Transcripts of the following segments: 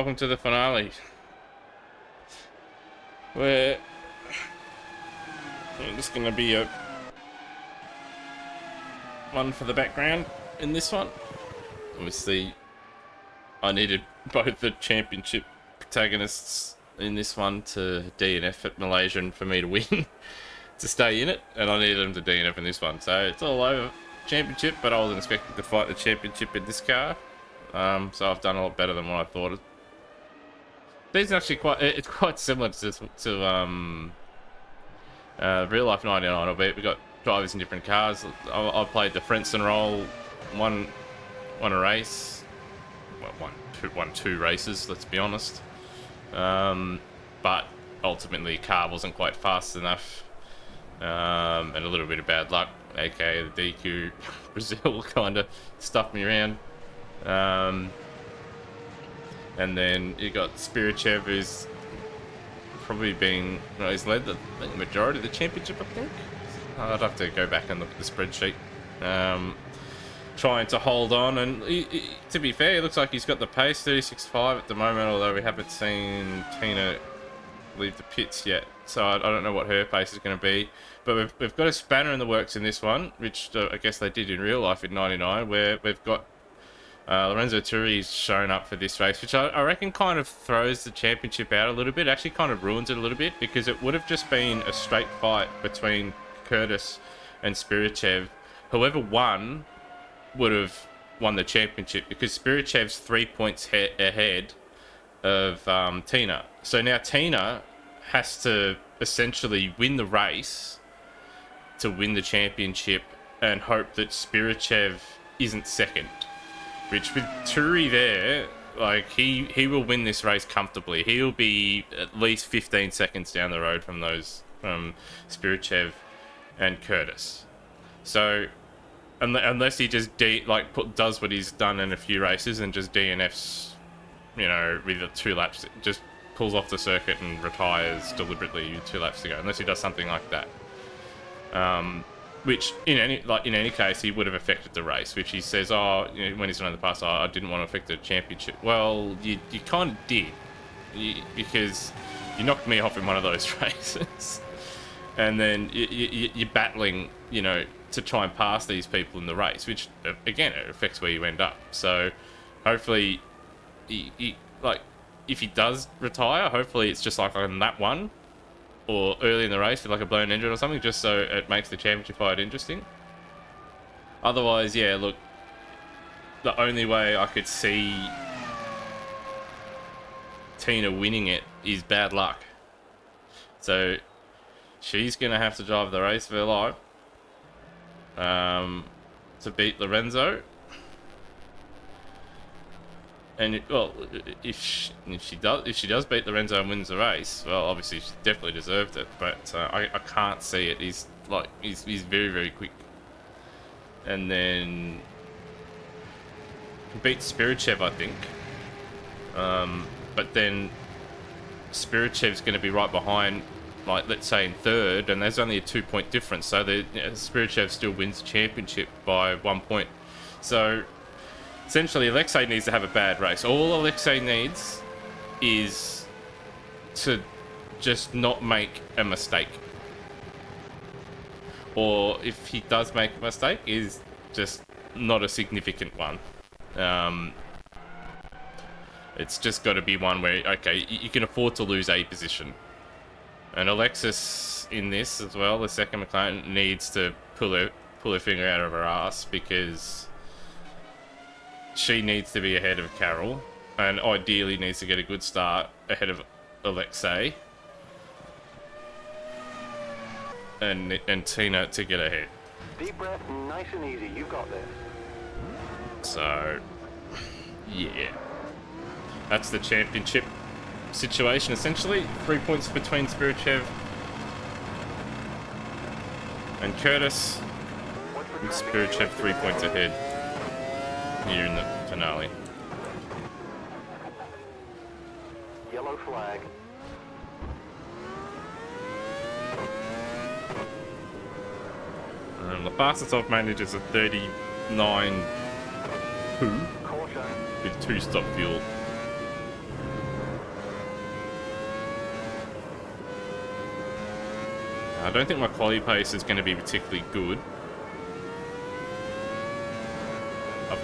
welcome to the finale. Where just gonna be a one for the background in this one. Obviously, I needed both the championship protagonists in this one to DNF at Malaysia and for me to win to stay in it, and I needed them to DNF in this one. So it's all over championship, but I wasn't expecting to fight the championship in this car. So I've done a lot better than what I thought. These are actually it's quite similar to real life 99, albeit we got drivers in different cars. I played the Frenson role, won a race, well, won two races, let's be honest. But ultimately, the car wasn't quite fast enough, and a little bit of bad luck, aka the DQ Brazil kind of stuffed me around. And then you got Spirichev, who's probably he's led the majority of the championship, I think. I'd have to go back and look at the spreadsheet. Trying to hold on, and to be fair, it looks like he's got the pace, 36.5 at the moment, although we haven't seen Tina leave the pits yet, so I don't know what her pace is going to be. But we've got a spanner in the works in this one, which I guess they did in real life in 99, where we've got Lorenzo Turi's shown up for this race, which I reckon kind of throws the championship out a little bit. Actually kind of ruins it a little bit, because it would have just been a straight fight between Curtis and Spirichev. Whoever won would have won the championship, because Spirichev's 3 points ahead of Tina. So now Tina has to essentially win the race to win the championship and hope that Spirichev isn't second. Which with Turi there, like he will win this race comfortably. He'll be at least 15 seconds down the road from Spirichev and Curtis. So unless he just does what he's done in a few races and just DNFs, with 2 laps, just pulls off the circuit and retires deliberately with 2 laps to go. Unless he does something like that. Which in any case he would have affected the race, which he says, when he's done in the past, I didn't want to affect the championship. Well, you kind of did, because you knocked me off in one of those races, and then you're battling, to try and pass these people in the race, which again it affects where you end up. So hopefully, if he does retire, hopefully it's just like on that one, or early in the race with like a blown engine or something, just so it makes the championship fight interesting. Otherwise, yeah, look, the only way I could see Tina winning it is bad luck. So she's gonna have to drive the race of her life to beat Lorenzo. And if she does beat Lorenzo and wins the race, well, obviously she definitely deserved it. But I can't see it. He's very, very quick. And then he beats Spirichev, I think. But then Spirichev's going to be right behind, let's say in third, and there's only a 2-point difference. So Spirichev still wins the championship by 1 point. So essentially, Alexei needs to have a bad race. All Alexei needs is to just not make a mistake. Or if he does make a mistake, is just not a significant one. It's just got to be one where, okay, you can afford to lose a position. And Alexis in this as well, the second McLaren, needs to pull her finger out of her ass, because she needs to be ahead of Carol, and ideally needs to get a good start ahead of Alexei and Tina to get ahead. Deep breath, nice and easy. You got this. So, yeah, that's the championship situation essentially. 3 points between Spirichev and Curtis, and Spirichev 3 points ahead here in the finale. Yellow flag. The fastest I've managed is a 39.2 with 2-stop fuel. I don't think my quali pace is going to be particularly good.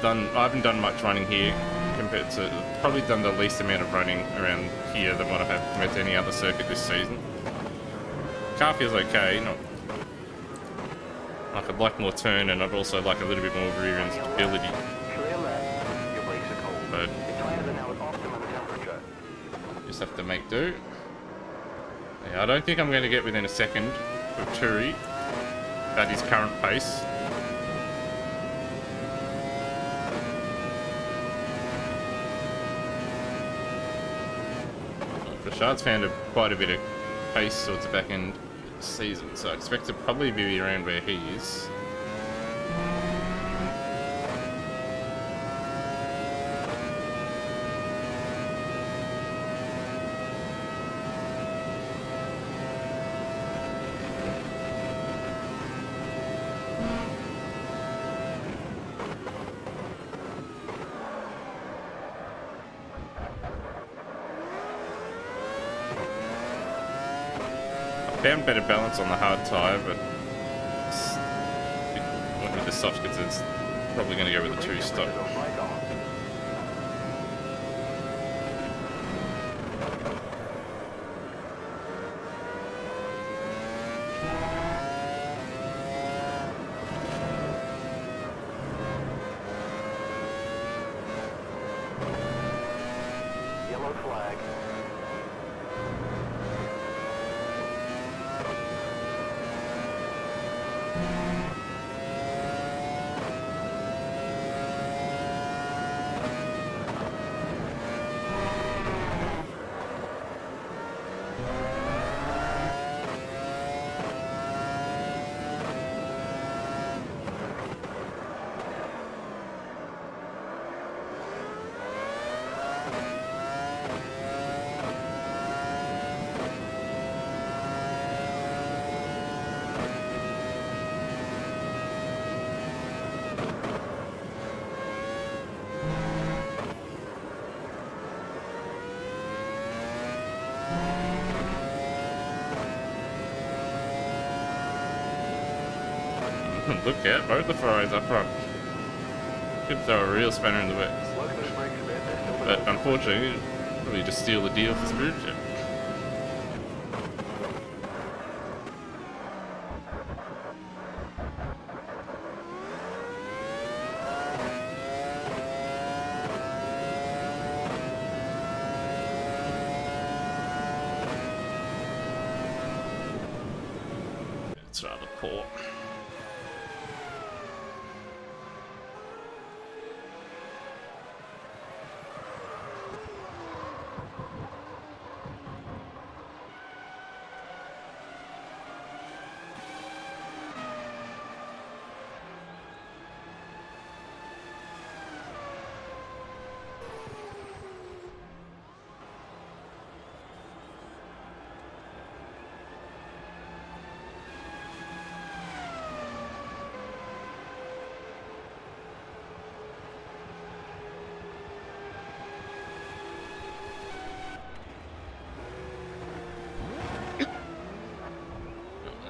I haven't done much running here compared to, probably done the least amount of running around here than what I have compared to any other circuit this season. Car feels okay, not like I'd like more turn, and I'd also like a little bit more rear end stability. Clear left. Your brakes are cold. But Your tires are now at optimum temperature. just have to make do. Yeah, I don't think I'm going to get within a second of Turi at his current pace. Rashad's found quite a bit of pace towards the back end of the season, so I expect to probably be around where he is. Found better balance on the hard tyre, but went with the soft because it's probably going to go with the 2-stop. Right on. Yellow flag. Look out, both the Ferraris up front. Could throw a real spanner in the works. Slow those brakes a bit. They're still But unfortunately, probably just steal the deal for Supertec. It's rather poor.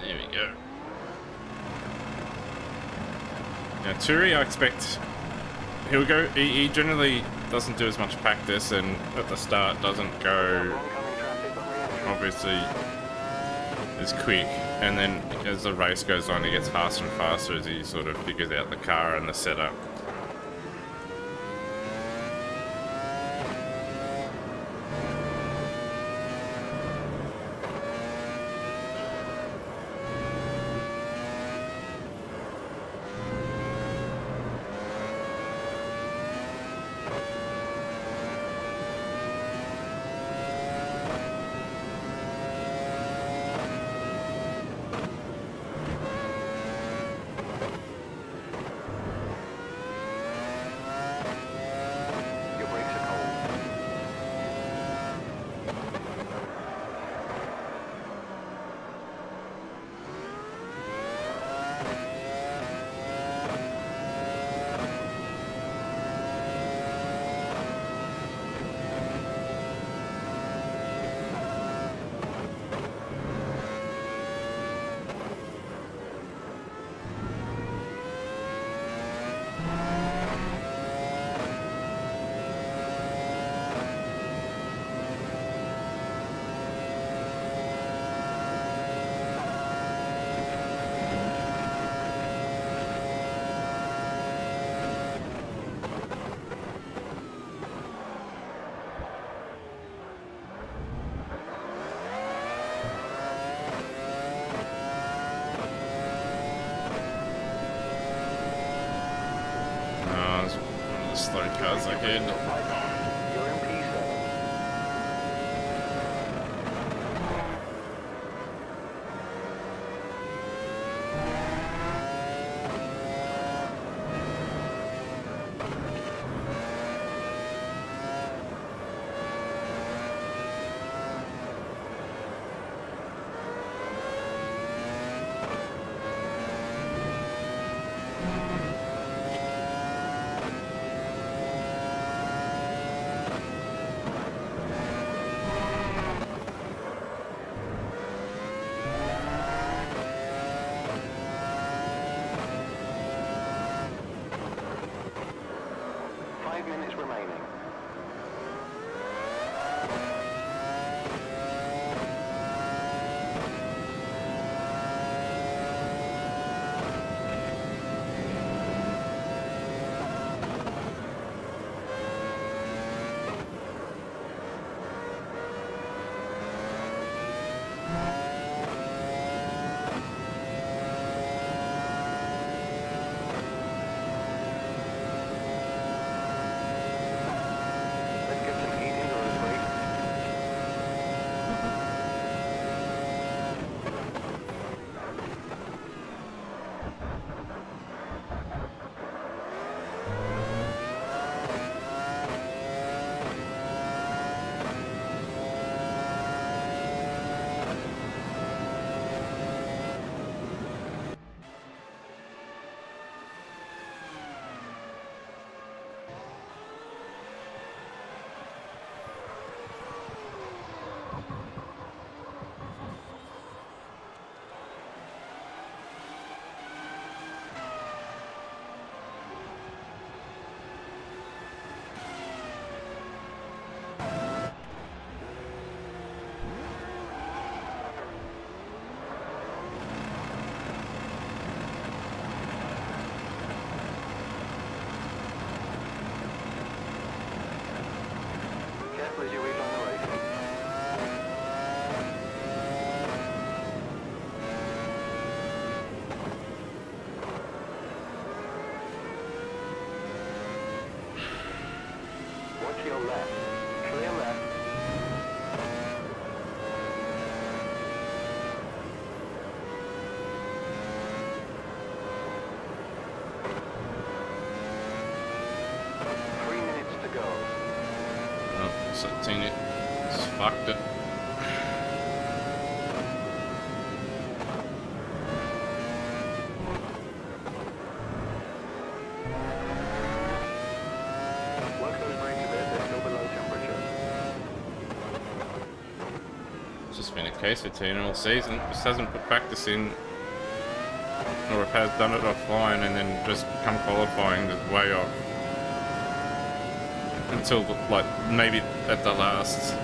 There we go. Now Turi, I expect he'll go. He generally doesn't do as much practice, and at the start doesn't go oncoming traffic on re-entry. obviously as quick. And then as the race goes on, he gets faster and faster as he sort of figures out the car and the setup. slow cars ahead. You're in P7. Remaining. Let's get some heat into this brake. Careful as you reach on the race. Watch your left. Clear left. Three minutes to go. Oh, 16 it. It's fucked it. Work those brakes a bit, they're still below temperature. It's just been a case for Tina all season. Just hasn't put practice in, or if has done it offline and then just come qualifying is way off. Until like maybe at the last.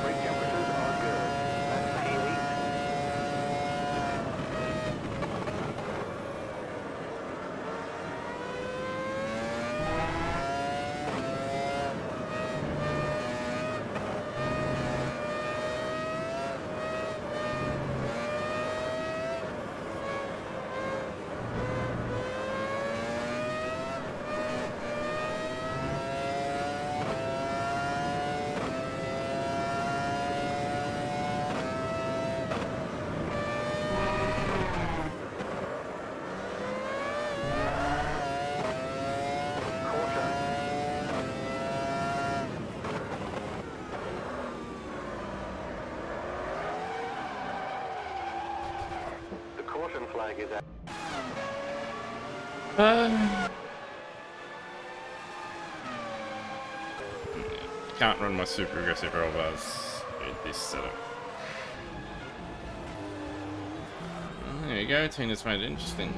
Brake temperatures are good. That's P8. Caution flag is out. Can't run my super aggressive roll bars. made this setup. There you go, Tina's made it interesting.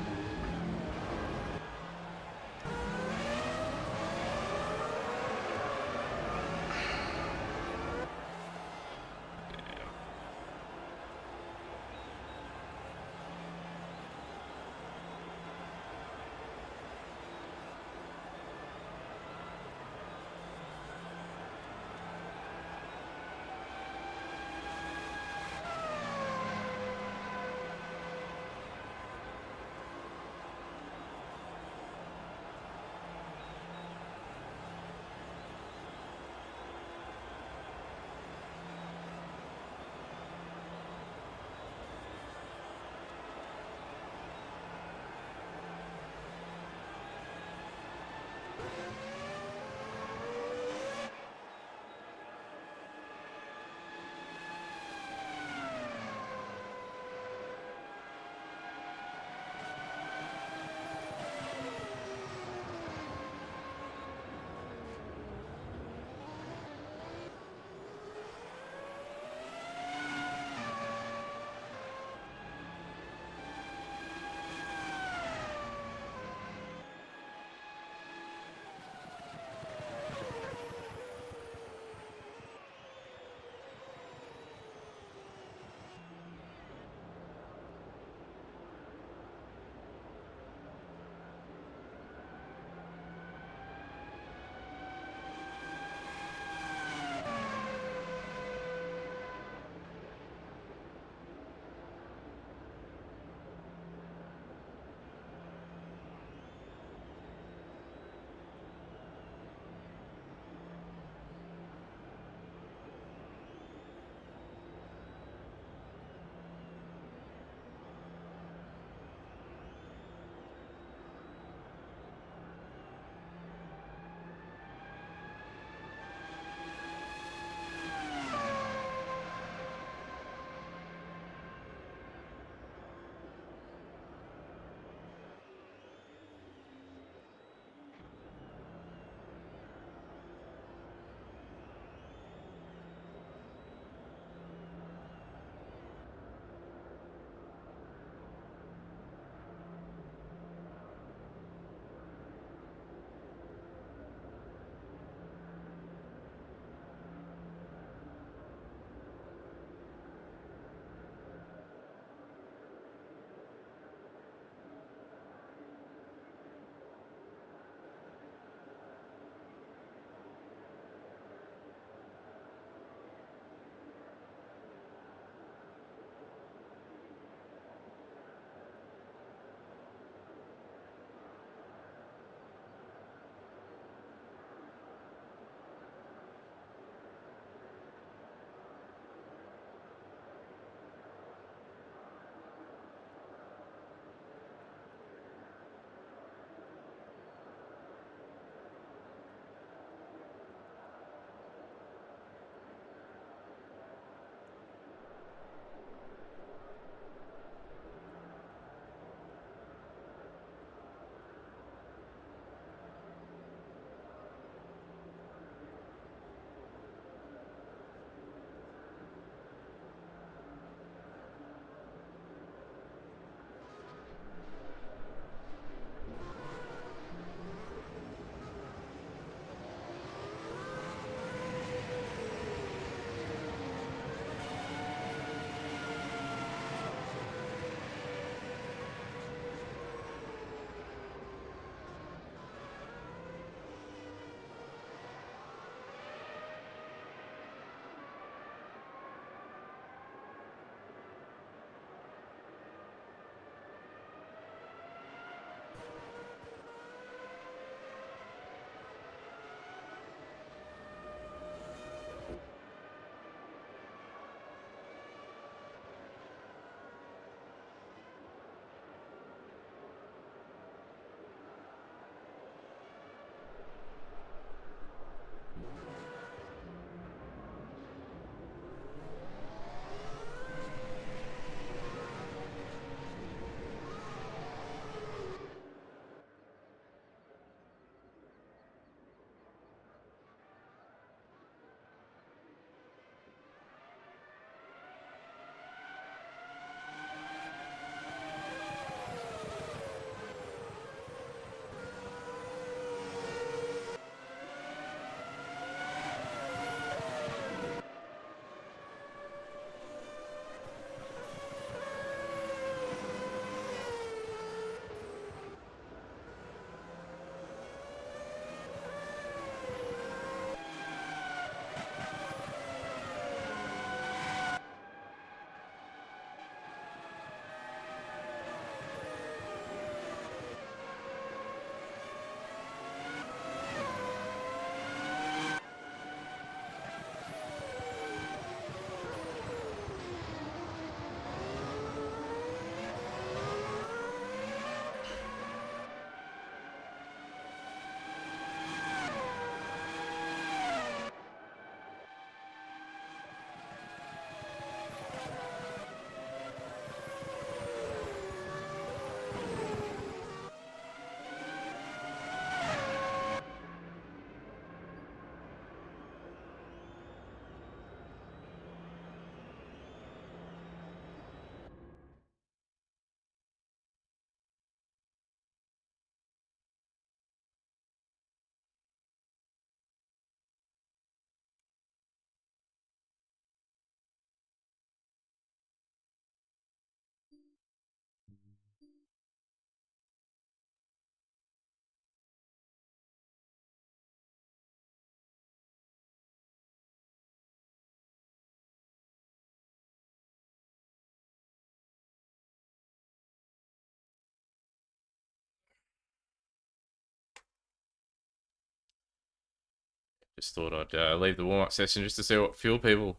Just thought I'd leave the warm-up session just to see what fuel people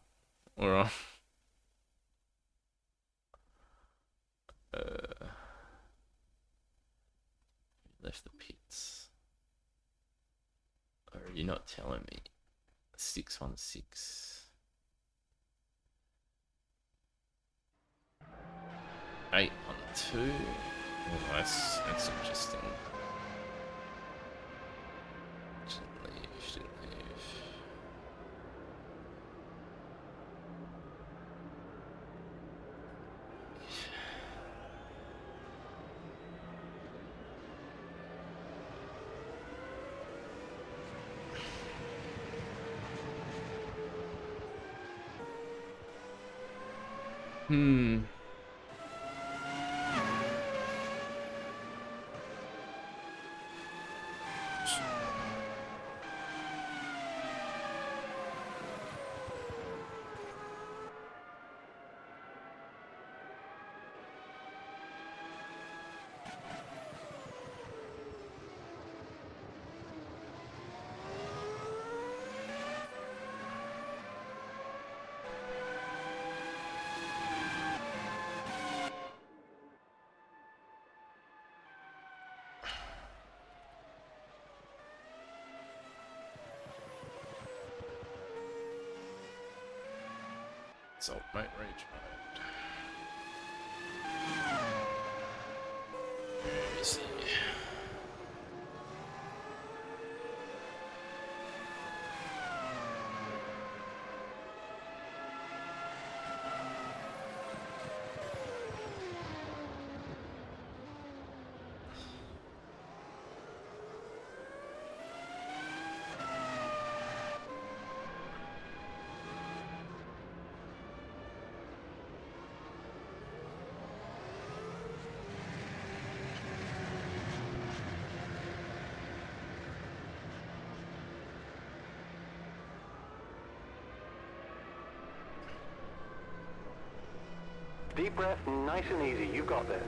were on. Left the pits. Or are you not telling me? 616. 812. Oh, that's interesting. Shouldn't leave. Salt mate, rage mode. Where is he? Deep breath, nice and easy. You've got this.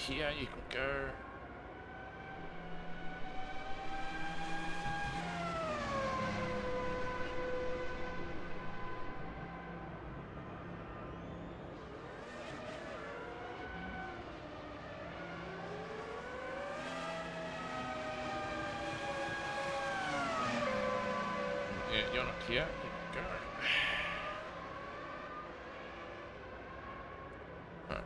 Here you can go. Yeah, you're not here. You can go. Okay.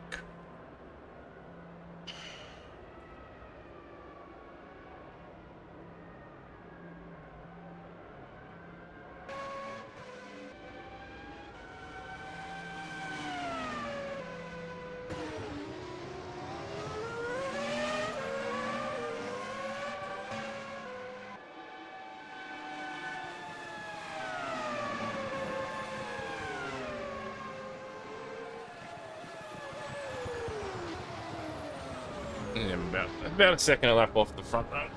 Yeah, about a second a lap off the front rows.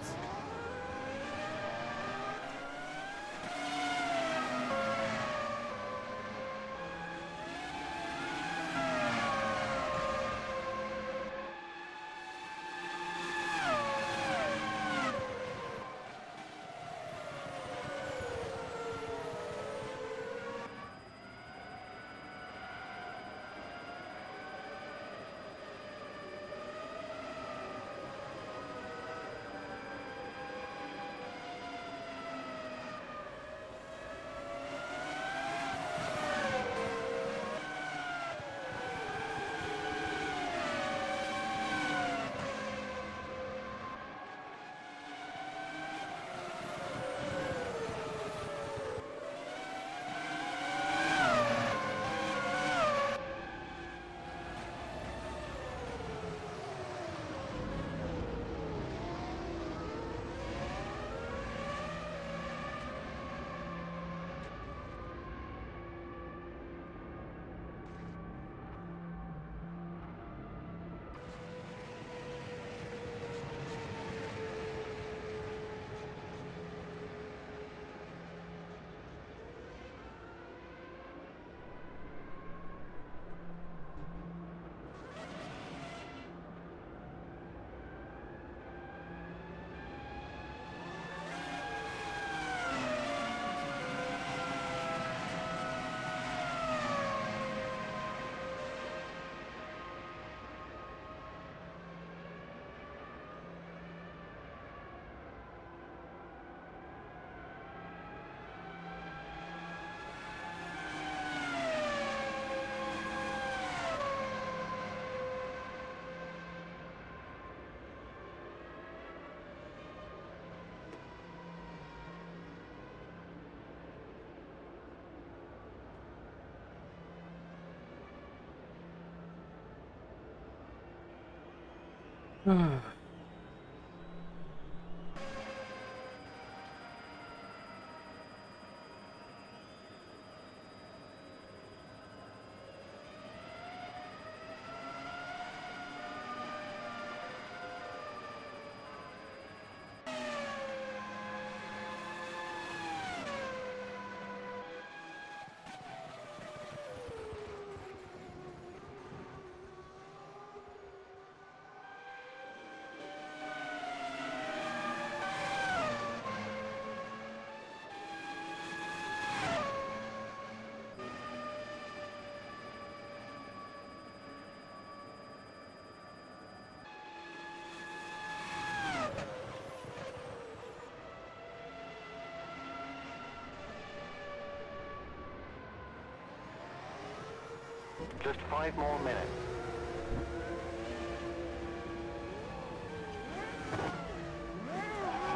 Just 5 more minutes.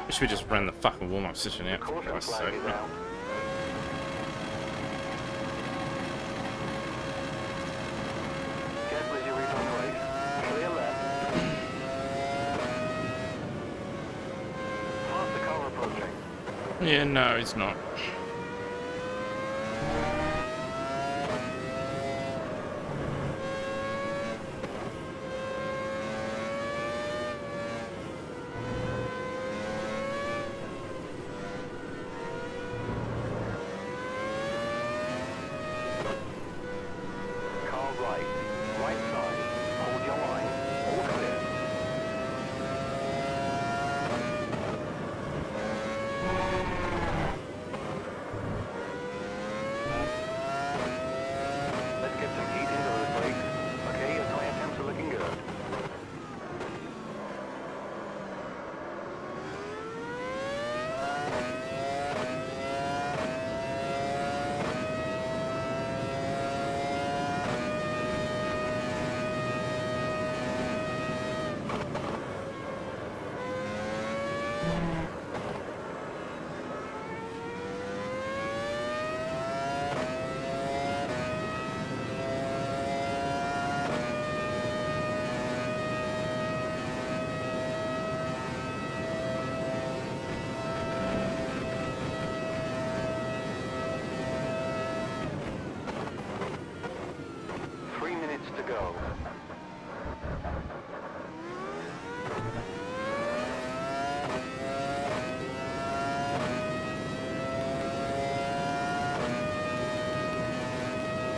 Wish we just ran the fucking warm-up session out, for Caution Christ's flag sake. is out. Careful as you reach on the race. Clear left. Past the car approaching. Yeah, no, it's not. Car right. Right side. Hold your line. All clear. Let's get some heat into those brakes. Okay, your tire temps are looking good. To go.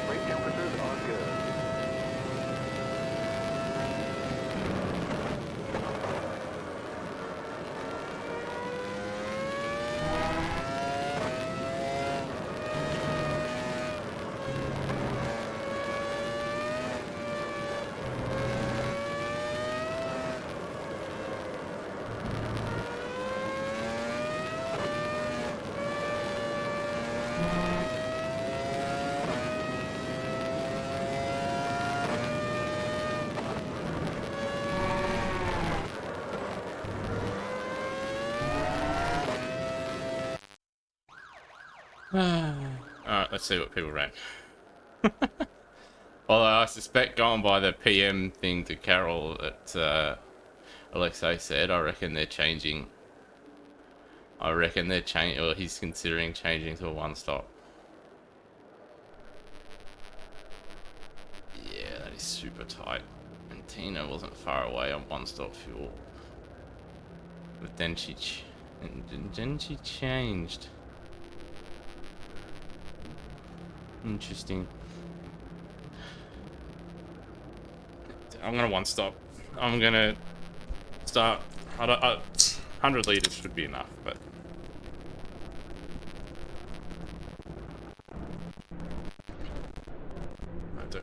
Brake temperatures are good. Alright, let's see what people ran. Although I suspect going by the PM thing to Carol that Alexei said, I reckon they're changing. I reckon they're changing, or he's considering changing to a one-stop. Yeah, that is super tight. And Tina wasn't far away on one-stop fuel. But then she changed. Interesting. I'm gonna one stop. I'm gonna start. 100 liters should be enough, but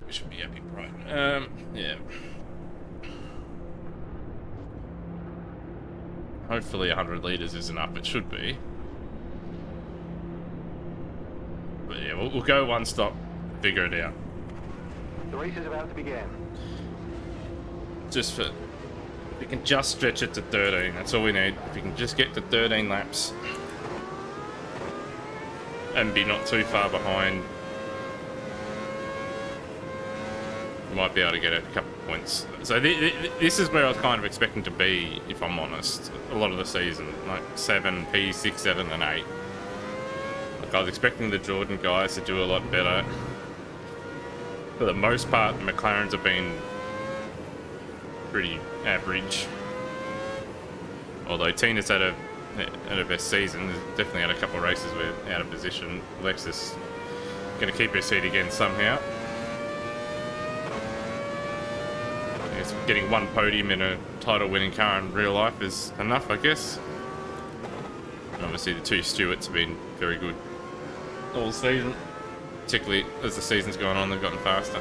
we should be happy, right? Yeah. Hopefully 100 liters is enough. It should be. But yeah, we'll go one stop, figure it out. The race is about to begin. Just for, if we can just stretch it to 13, that's all we need. If we can just get to 13 laps and be not too far behind might be able to get a couple of points. So this is where I was kind of expecting to be, if I'm honest, a lot of the season. Like 7, P6, 7 and 8. Like I was expecting the Jordan guys to do a lot better. For the most part, the McLarens have been pretty average. Although Tina's had her best season, definitely had a couple of races where out of position. Alexis going to keep her seat again somehow. I guess getting one podium in a title-winning car in real life is enough, I guess. And obviously, the two Stewarts have been very good all season. Particularly as the season's gone on, they've gotten faster.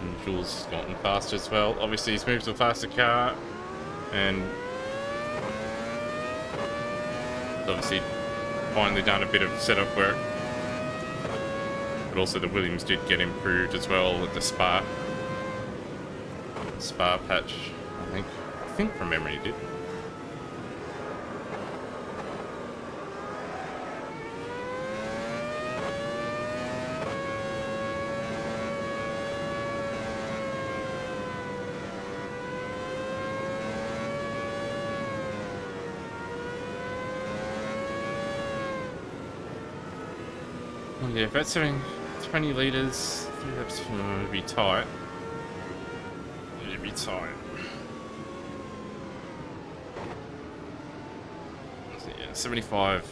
And Jules has gotten faster as well. Obviously, he's moved to a faster car, and obviously finally done a bit of setup work. But also the Williams did get improved as well at the Spa patch, I think from memory he did. Yeah, if that's having 20 litres, 3 laps, it'd be tight. It'd be tight. So yeah, 75.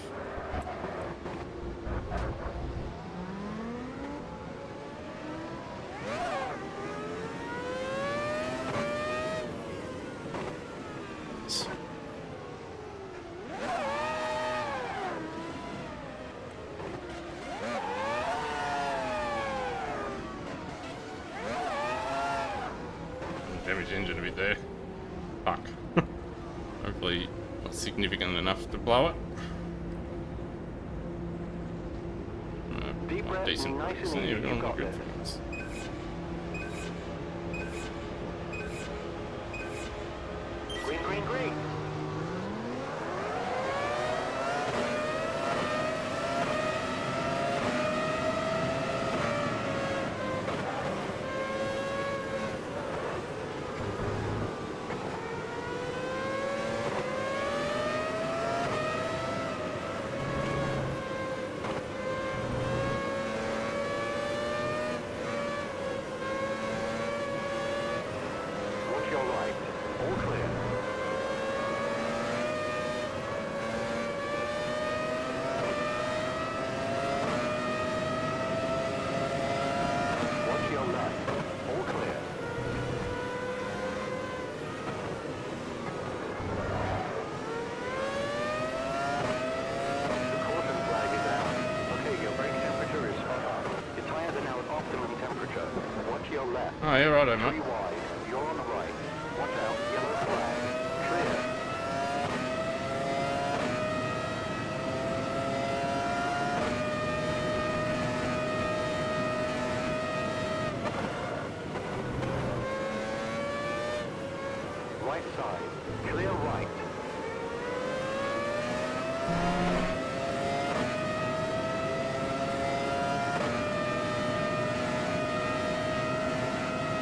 Damage engine a bit there. Fuck. Hopefully not significant enough to blow it. Deep breath, Decent. nice and So, easy, yeah, you got good this. things. Green, green, green. Watch your right. All clear. Watch your left. All clear. The caution flag is out. Okay, your brake temperature is spot on. Your tires are now at optimum temperature. Watch your left. Oh, you're right, 3 mate. wide. You're on the right. Watch out. Yellow flag. Clear. Right side. Clear right.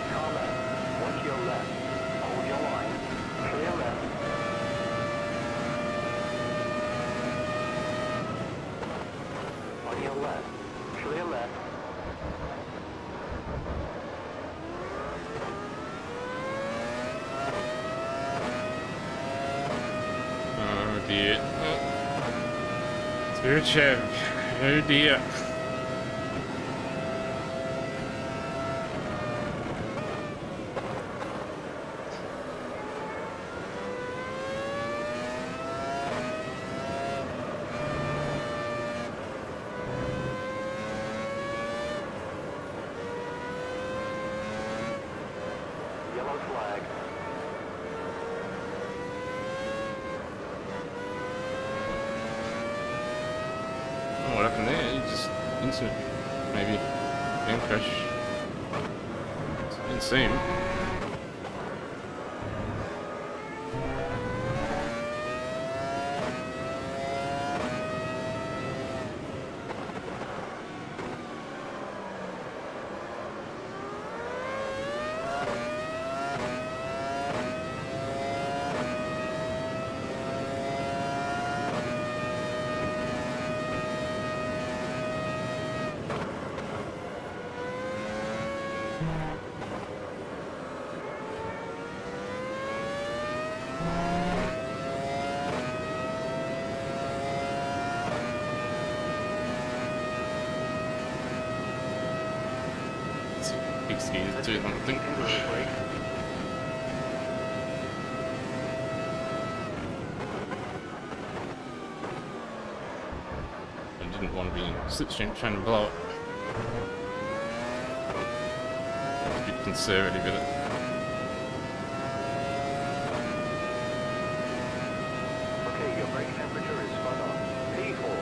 Car left. Watch your left. Hold your line. Clear left. On your left. Clear left. Oh dear. Spirit Chev. Oh dear. Yellow flag. Oh, what happened there? You just instant, maybe, game crash. Didn't see him. Excuse do something. I didn't want to be in slipstream trying to blow it. A bit conservative with it. Okay, your brake temperature is spot on. P4.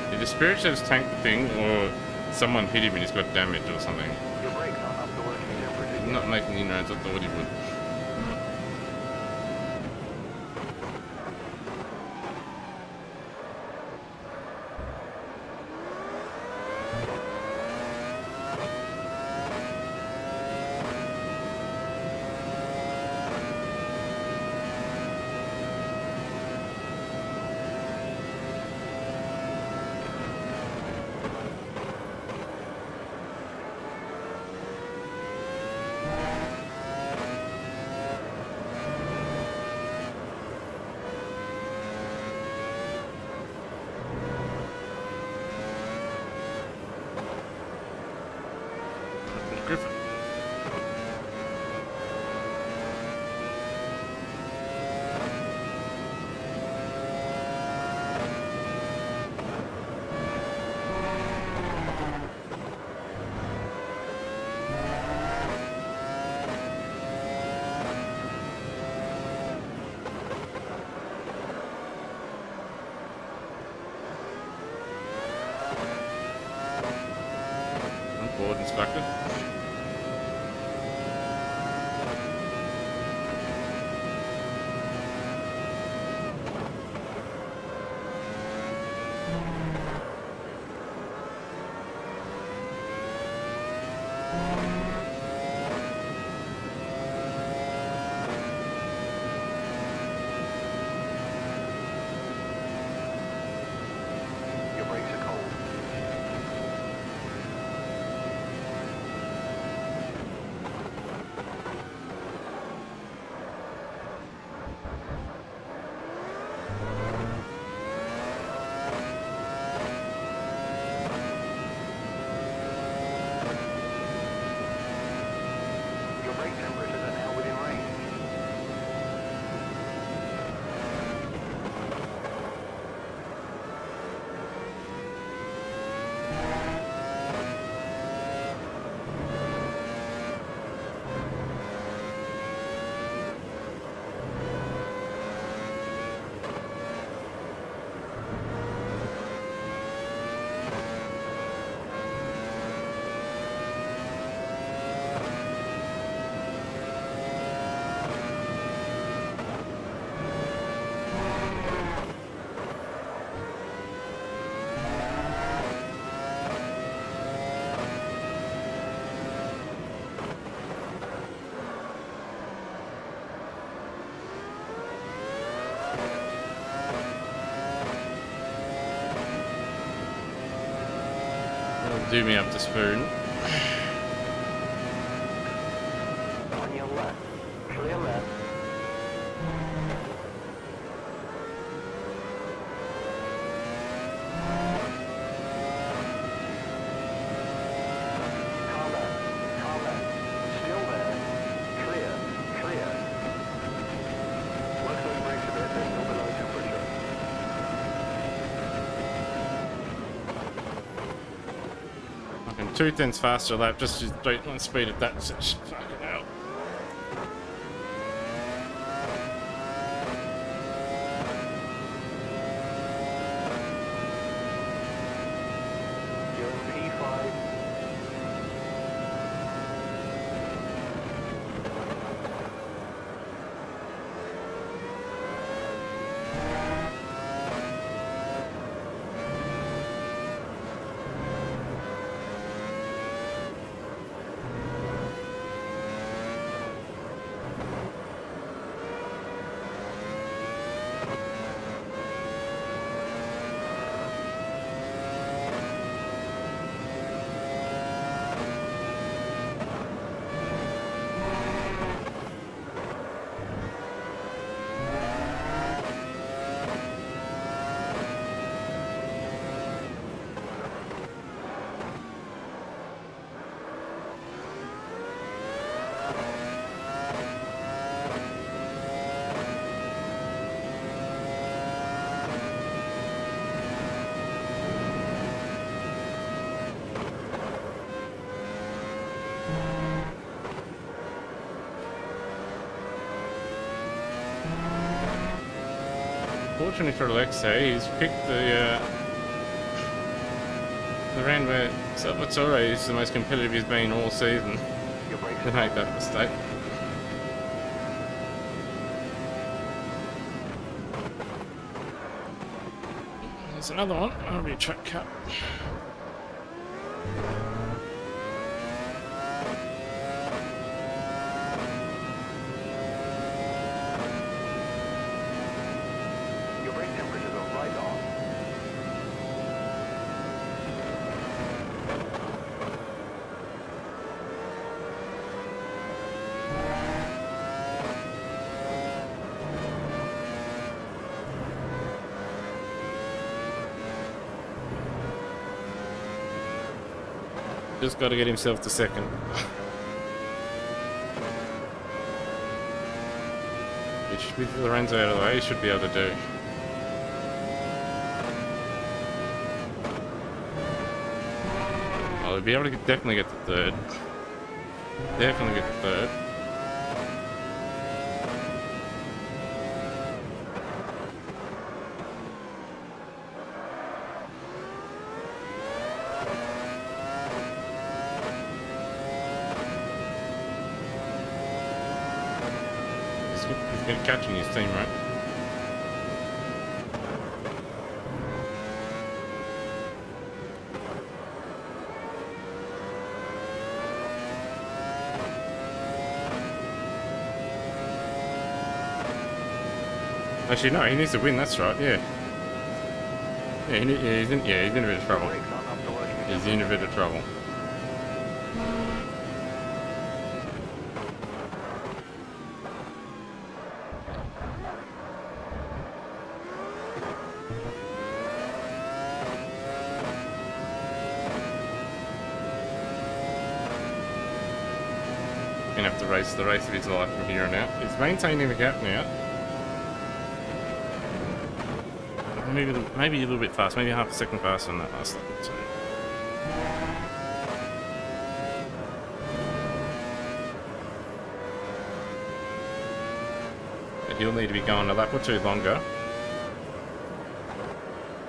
Did the Spirit just tank the thing, or someone hit him and he's got damage or something? Your brake's not up to working temperature. I'm not making inroads, I thought he would. Griffin. Board inspected. Your brakes are cold. Your brake temperatures are now within range. That'll do me up to spoon. On your left. Clear left. Combat. Still there. Clear. Work those brakes a bit, they're still below temperature. Fucking 2/10 faster lap, just to straight line speed at that section. Fucking hell. You're in P5. Fortunately for Alexei, he's picked the round where Salvatore is the most competitive he's been all season Your brakes to make that mistake. There's another one. I'll be a track cut. Your brake temperatures are right on. Just got to get himself to second. Which, with Lorenzo out of the way, he should be able to do. Well, he'll be able to definitely get the third. Definitely get the third. He's good catching his team, right? Actually, no, he needs to win, that's right, yeah. Yeah, he's in a bit of trouble. Brakes aren't up to working again. He's in a bit of trouble. Gonna have to race the race of his life from here on out. He's maintaining the gap now. Maybe a little bit fast, maybe half a second faster than that last lap. So. But he'll need to be going a lap or two longer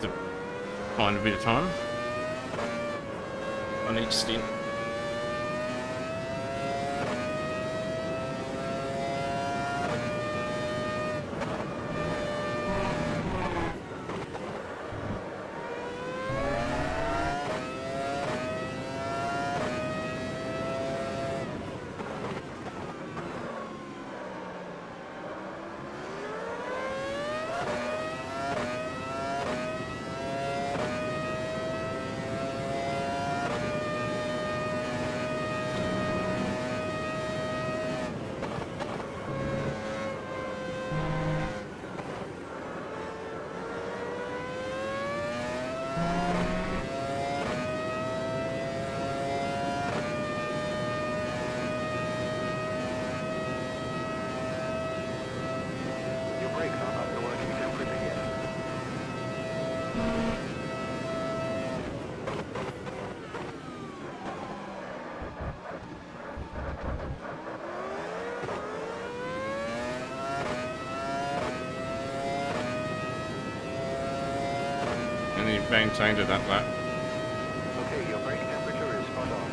to find a bit of time on each stint. maintained at that lap. Okay, your brake temperature is spot on.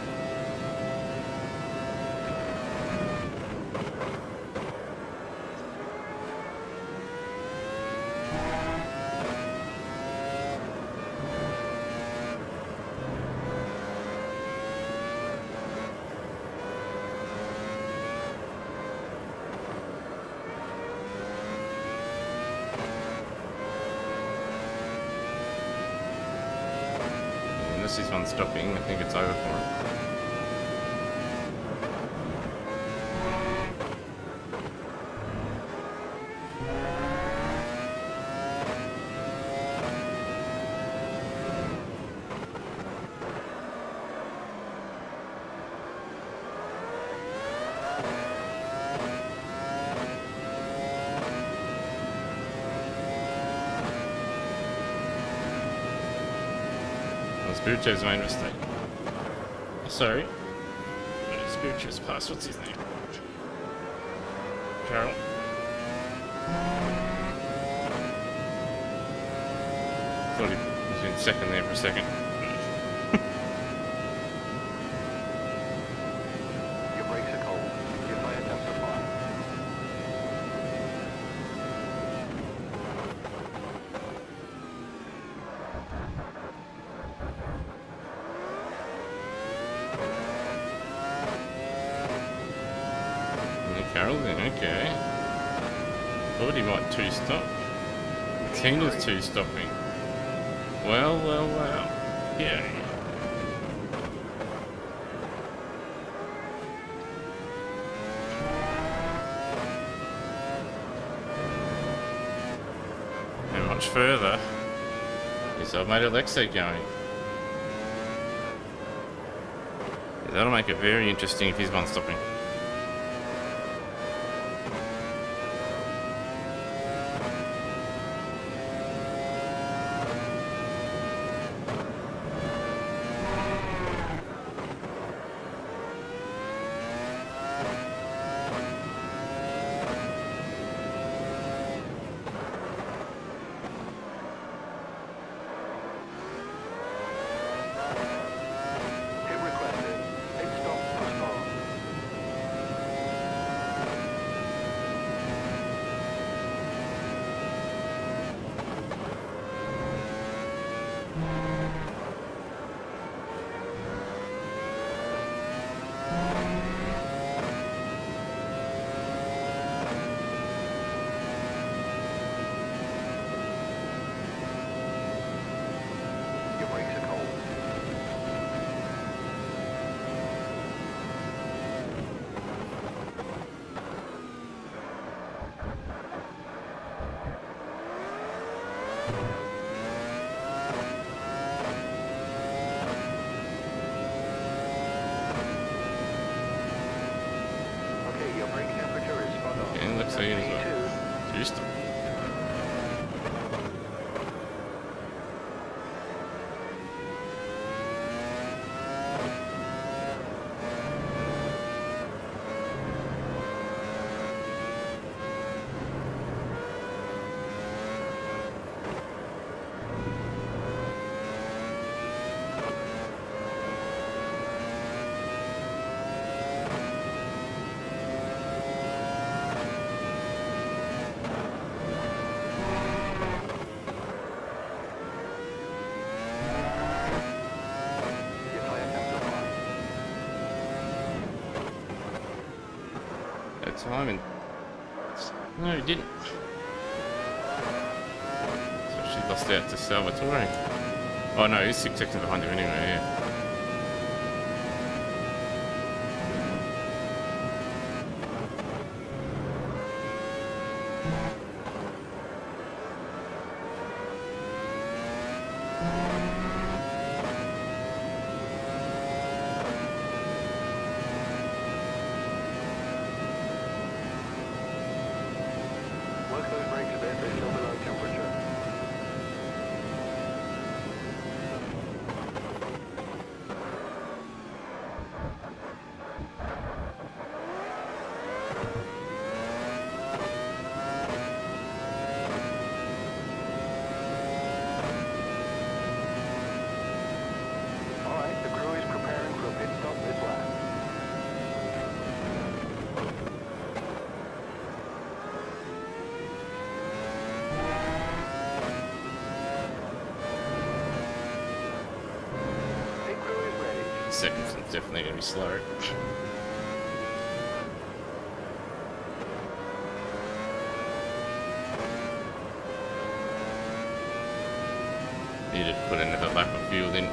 Unless he's one stopping, I think it's over for him. Supertec's made a mistake. Oh, sorry. Supertec's pass. What's his name? Carol. Thought he was in second there for a second. Your brakes are cold. Your tire temps are fine. Carol then, okay. Thought he might two-stop. Tina's two-stopping. Well. Yeah. How much further is I've made Alexa going? Yeah, that'll make it very interesting if he's one-stopping. Say as well. Just time and no, he didn't. So she lost out to Salvatore. Oh no, he's 6 seconds behind him anyway. Yeah. seconds is definitely going to be slow. Needed to put another lap of fuel in.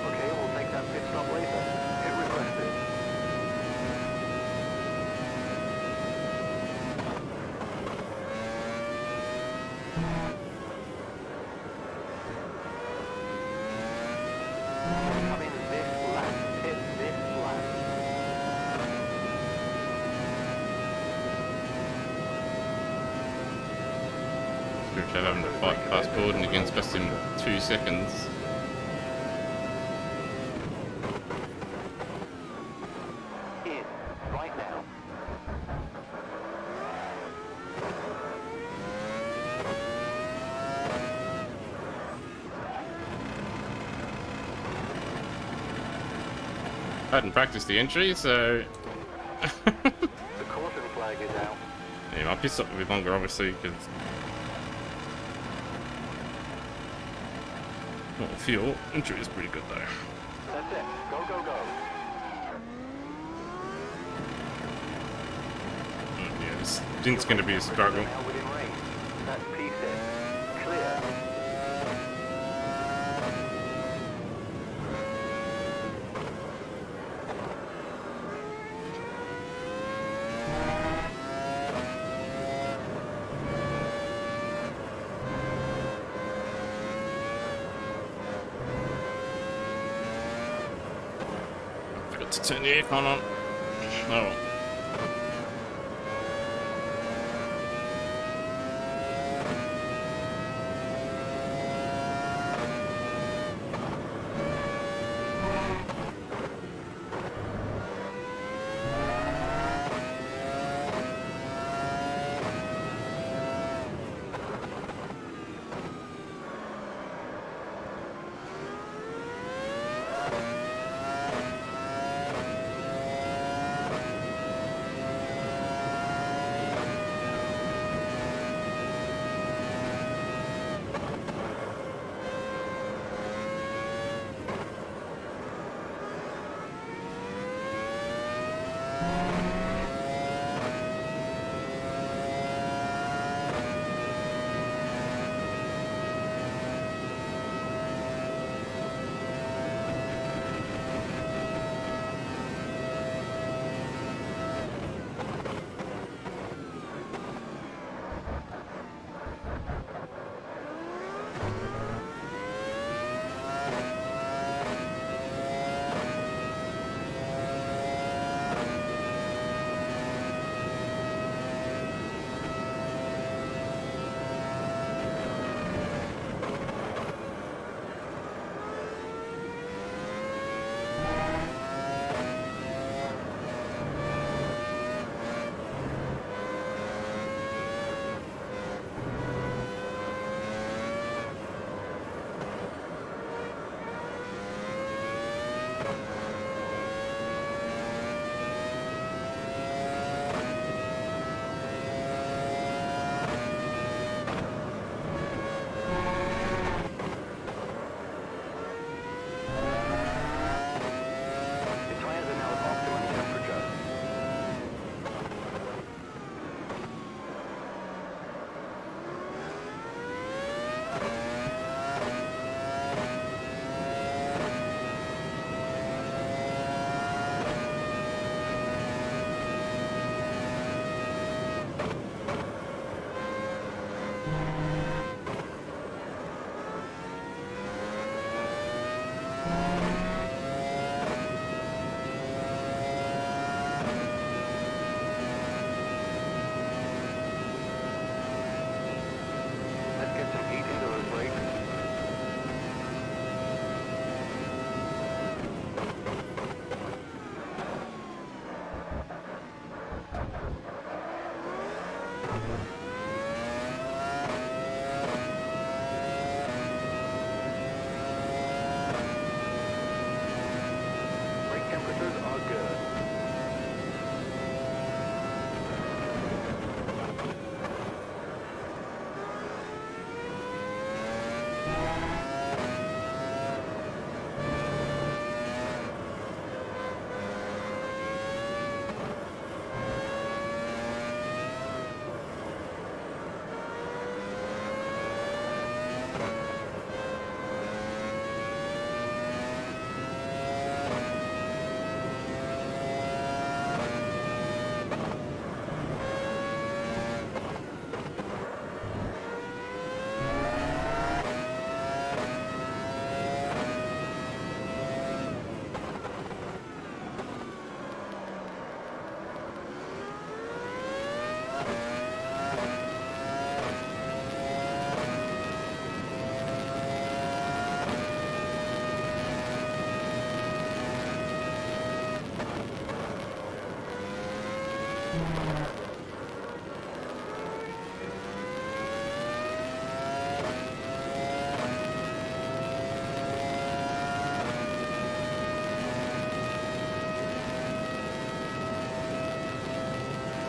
Okay, we'll take that pit stop later. Hit requested. Come in this lap. Hit this lap. Supertec having to fight past Gordon against just in 2 seconds. In. Right now. I hadn't practiced the entry, so The caution flag is out. yeah, my pit stop will be longer, obviously, because well, fuel entry is pretty good though. That's it. Go, go, go. Yeah, this stint's going to be a struggle. Now within range. That's P6. Clear. Forgot to turn the aircon on. Oh well.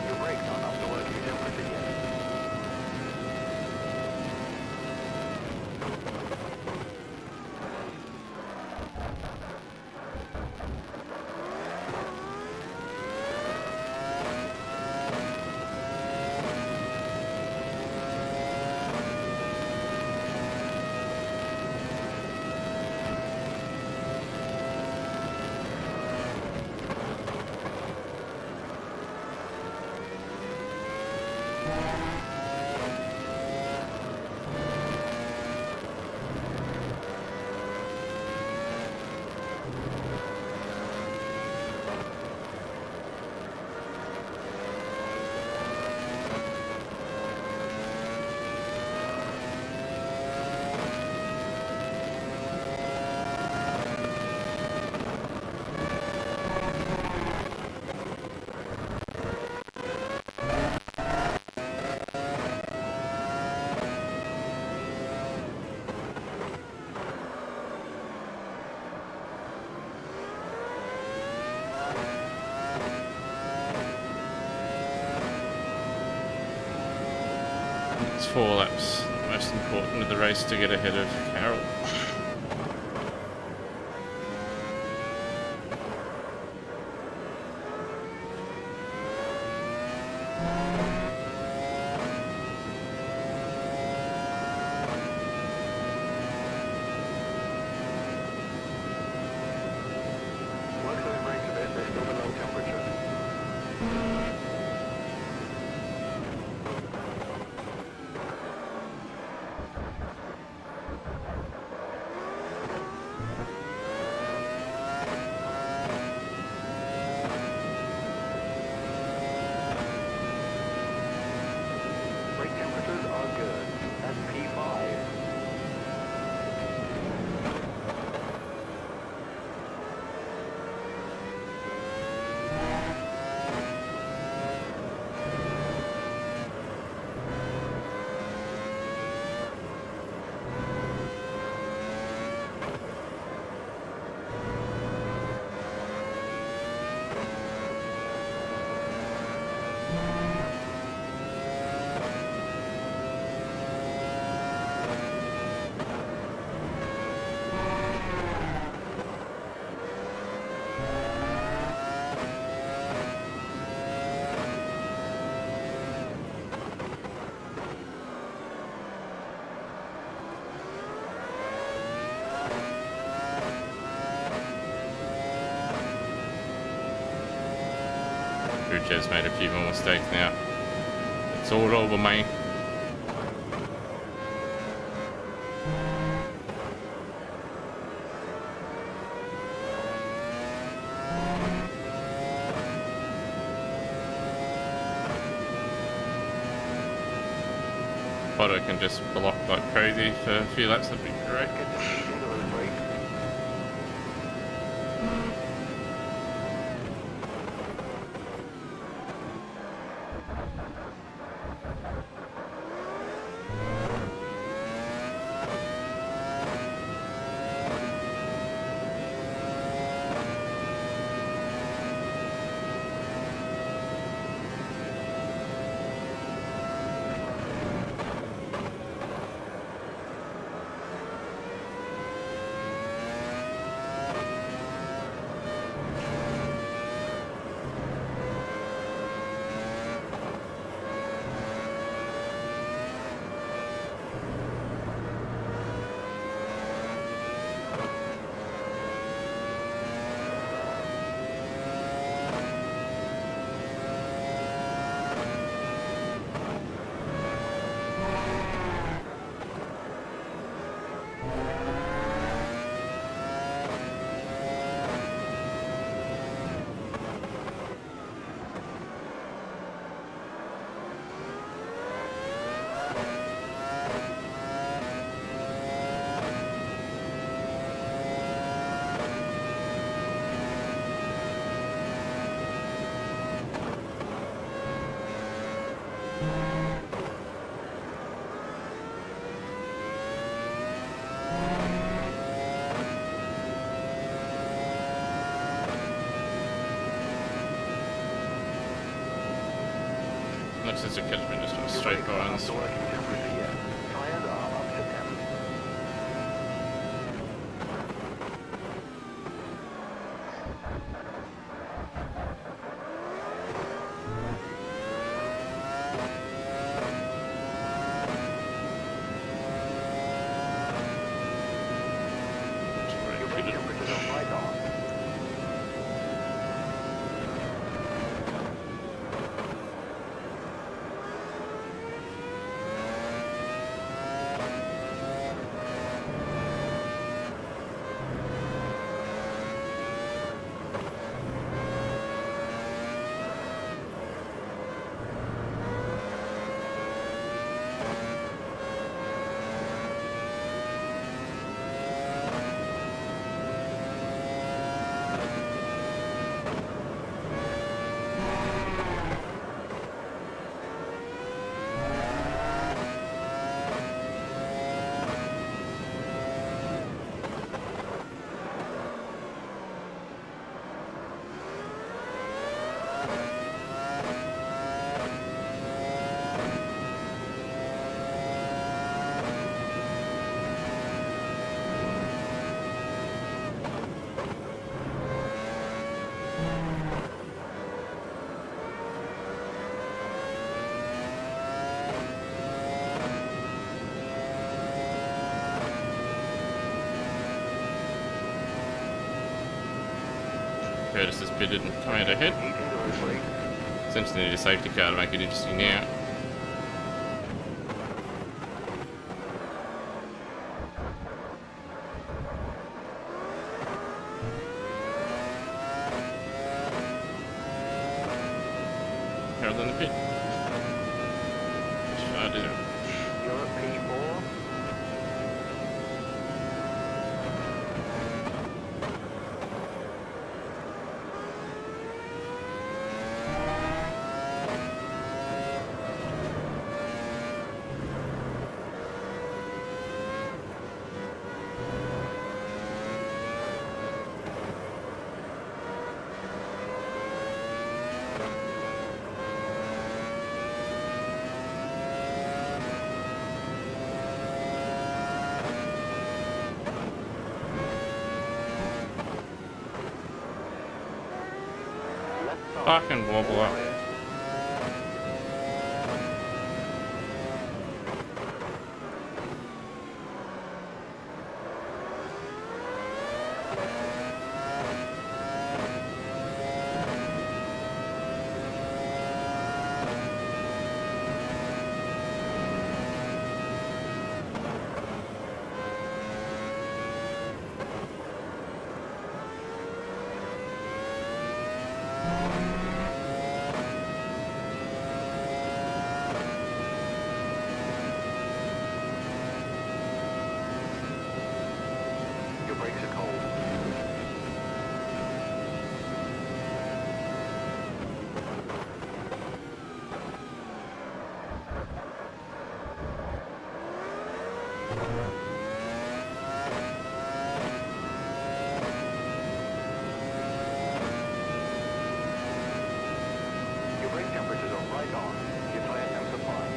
Your brakes aren't up to working temperature yet. It's 4 laps. Most important of the race to get ahead of Carroll. Work those brakes a bit, they're still below temperature. Brake temperatures are good. That's P5. Rudjev's made a few more mistakes now. It's all over, mate. Potter can just block like crazy for a few laps, that'd be great. Get the heat into those brakes. Unless it's a catchment just a straight Your brakes are up lines. to working temperature yet. Tires are up to temp. Your brake temperatures are right on. Curtis has pitted and come out ahead. Heating the roof leak. Essentially need a safety car to make it interesting now. Harold in the pit. I did it. You're at P4. Fucking wobble up. Your brakes are cold. Your brake temperatures are right on. Your tire temps are fine.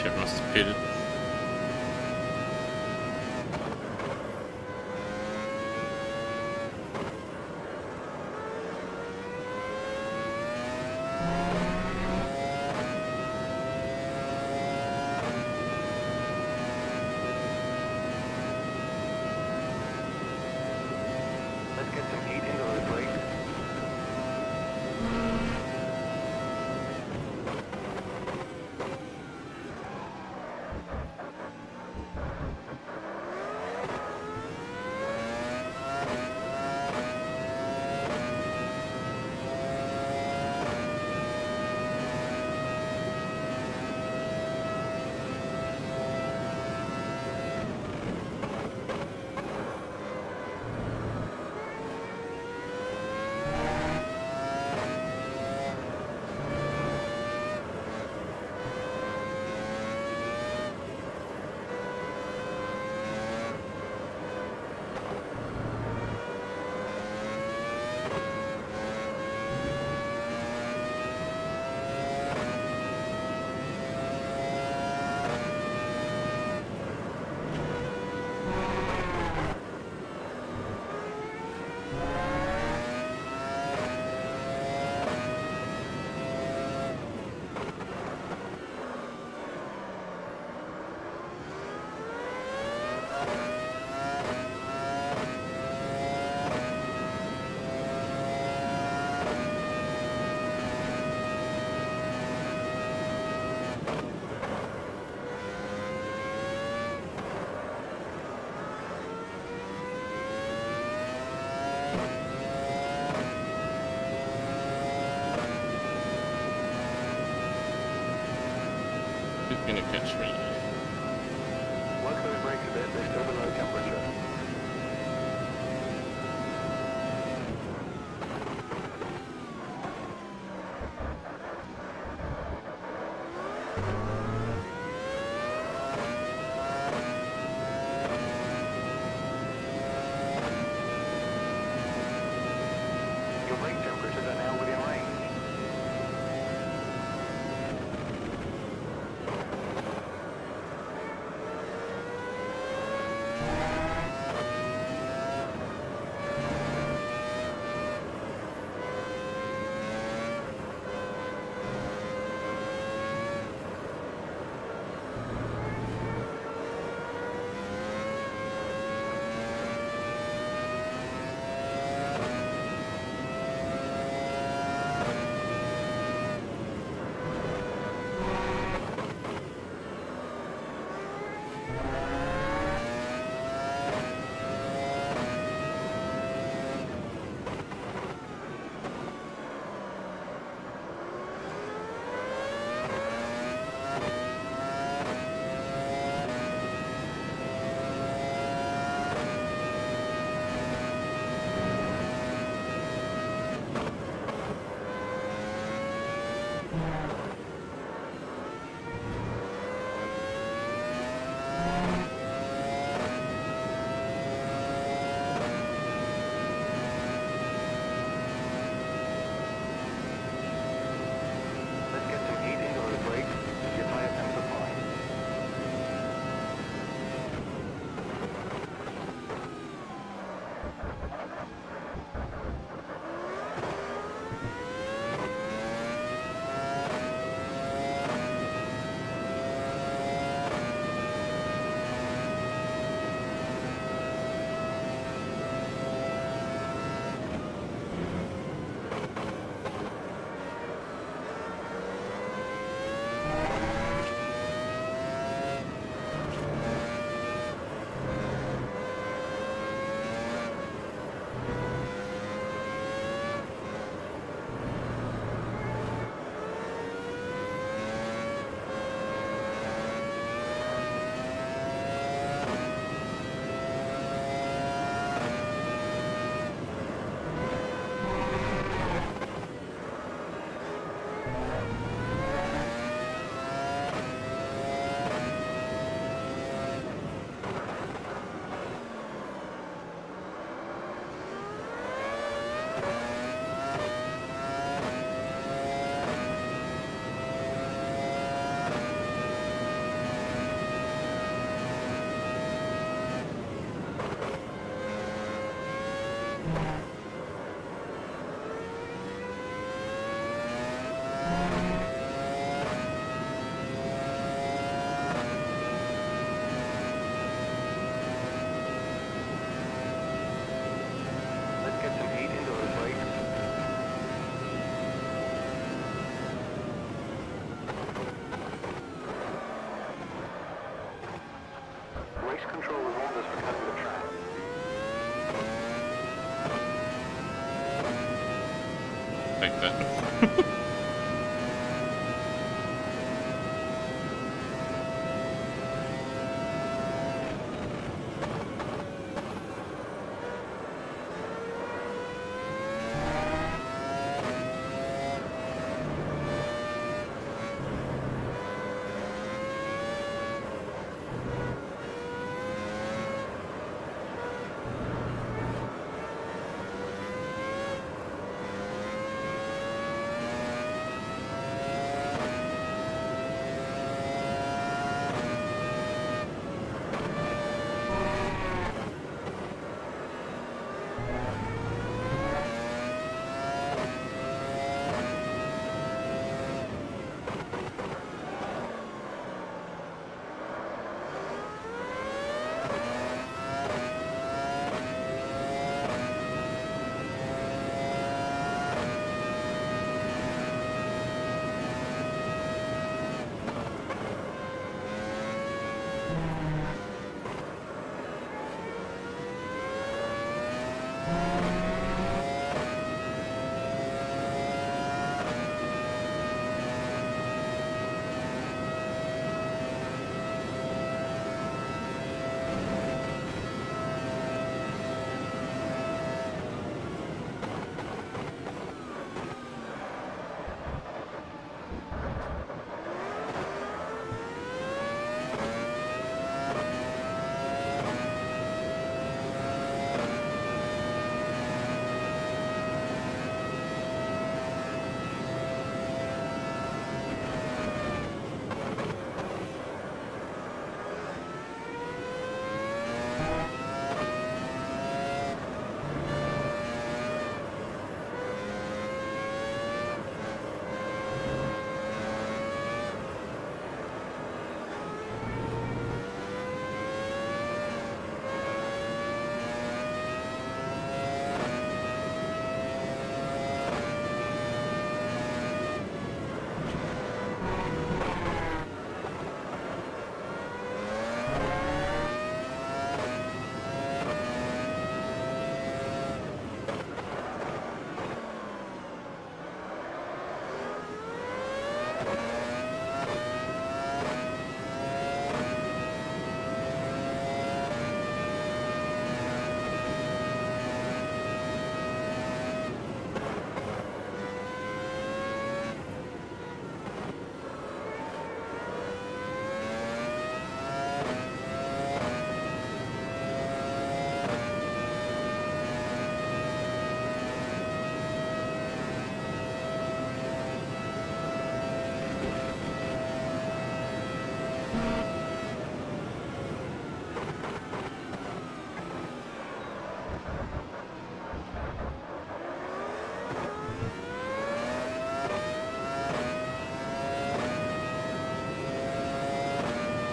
Chip must have pitted. Who's gonna catch me? Work those brakes a bit, they're still below temperature. Your brake temperatures are now within range. Let's get some heat into those brakes. Your tire temps are fine. Let's get some heat into those brakes. Race control warned us for cutting the track. Take that.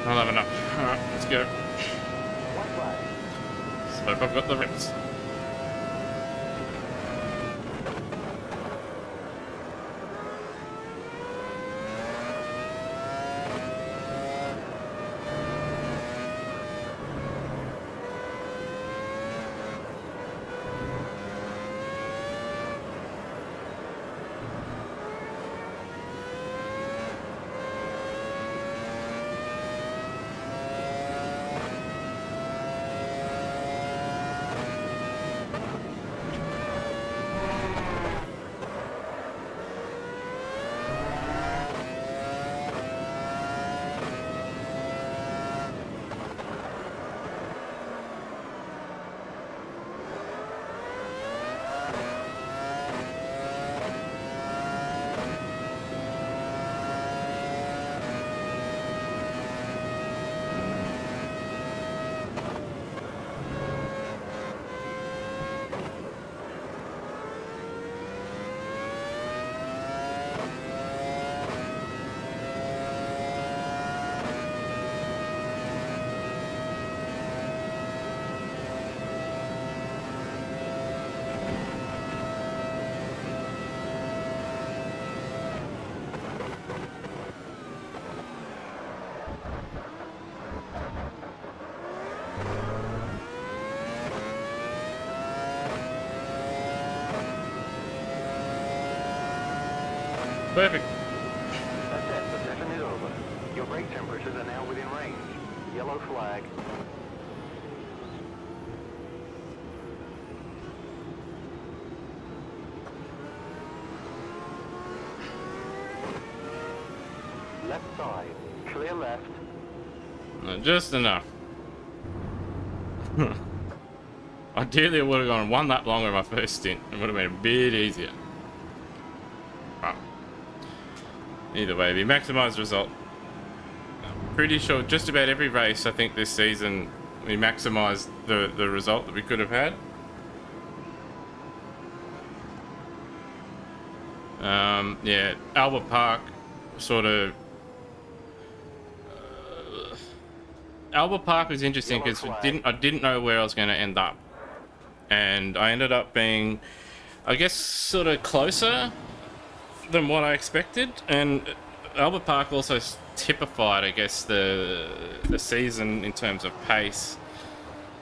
I'll have enough. Alright, let's go. White flag. So hope I've got the reps. Perfect. That's it. The session is over. Your brake temperatures are now within range. Yellow flag. Left side. Clear left. Just enough. Ideally, it would have gone one lap longer in my first stint. It would have been a bit easier. But either way, the maximised result. I'm pretty sure just about every race, I think this season, we maximised the result that we could have had. Yeah, Albert Park sort of. Albert Park was interesting because I didn't know where I was going to end up, and I ended up being, I guess, sort of closer than what I expected. And Albert Park also typified, I guess, the season in terms of pace,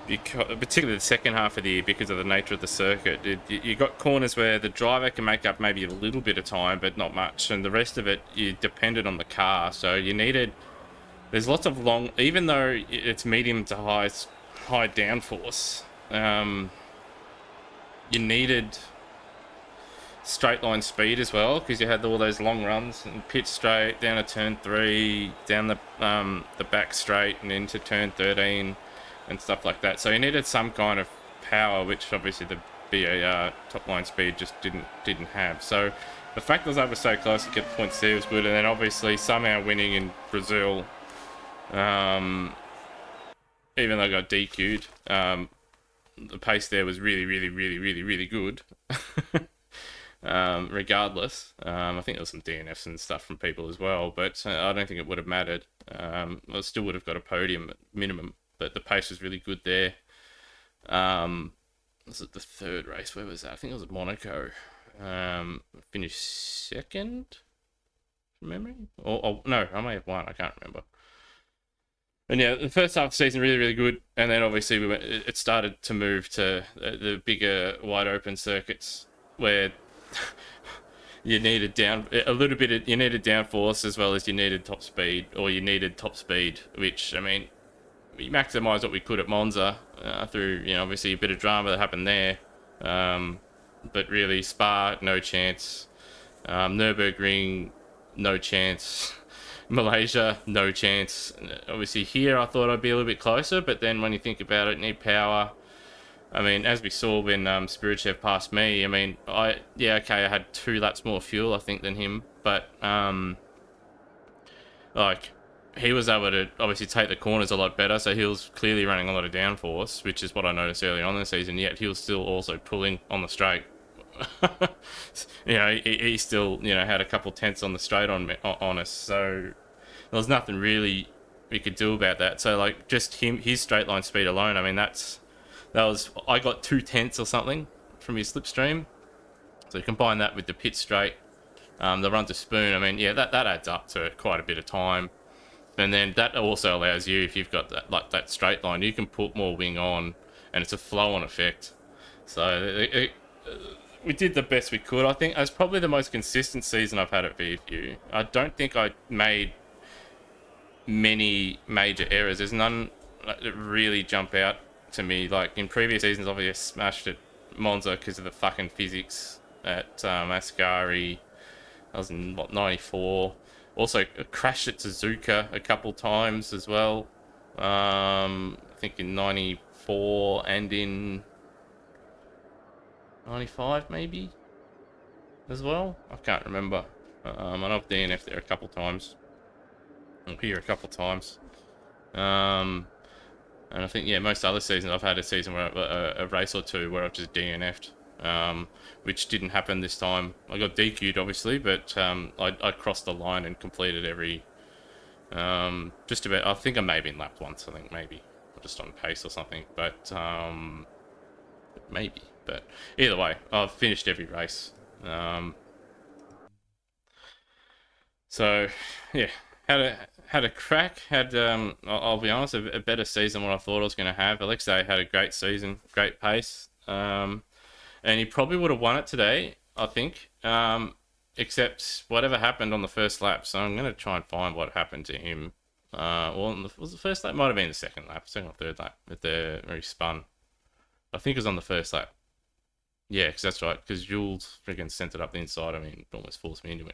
because particularly the second half of the year because of the nature of the circuit. You got corners where the driver can make up maybe a little bit of time, but not much, and the rest of it you depended on the car. So you needed. There's lots of long, even though it's medium to high downforce, you needed straight line speed as well, because you had all those long runs and pit straight down to turn 3, down the back straight and into turn 13 and stuff like that. So you needed some kind of power, which obviously the BAR top line speed just didn't have. So the fact that I was able so close to get points there was good, and then obviously somehow winning in Brazil. Even though I got DQ'd, the pace there was really good. Regardless, I think there was some DNFs and stuff from people as well, but I don't think it would have mattered. I still would have got a podium at minimum, but the pace was really good there. Was it the third race? Where was that? I think it was Monaco. Finished second from memory, or no, I may have won. I can't remember. And yeah, the first half of the season really good, and then obviously it started to move to the bigger, wide open circuits where you needed you needed downforce as well as you needed top speed, which, I mean, we maximised what we could at Monza through, obviously a bit of drama that happened there, but really Spa, no chance, Nürburgring, no chance. Malaysia, no chance. Obviously here I thought I'd be a little bit closer, but then when you think about it, need power. I mean, as we saw when Supertec passed me, I mean, I had 2 laps more fuel, I think, than him, but like, he was able to obviously take the corners a lot better, so he was clearly running a lot of downforce, which is what I noticed early on in the season, yet he was still also pulling on the straight. He still, had a couple tenths on the straight on us, so there was nothing really we could do about that. So like just his straight line speed alone, I mean I got 2/10 or something from his slipstream. So you combine that with the pit straight, the run to spoon. I mean, yeah, that adds up to quite a bit of time. And then that also allows you, if you've got that straight line, you can put more wing on, and it's a flow-on effect. So we did the best we could. I think it's probably the most consistent season I've had at VFU. I don't think I made many major errors. There's none that really jump out to me. Like in previous seasons, obviously I smashed at Monza because of the fucking physics at Ascari. I was in, 94. Also crashed at Suzuka a couple times as well. I think in 94 and in 95 maybe as well. I can't remember. And I've DNF'd there a couple times. I'm here a couple times. And I think, yeah, most other seasons I've had a season where a race or two where I've just DNF'd. Which didn't happen this time. I got DQ'd obviously, but I crossed the line and completed every just about. I think I may have been lapped once. I think maybe or just on pace or something, but maybe. But either way, I've finished every race. So yeah, had a crack. Had I'll be honest, a better season than what I thought I was going to have. Alexei had a great season, great pace. And he probably would have won it today, I think. Except whatever happened on the first lap. So I'm going to try and find what happened to him. Was the first lap? Might have been the second lap, second or third lap, where he spun. I think it was on the first lap. Yeah, because that's right. Because Jules freaking sent it up the inside of me and almost forced me into him.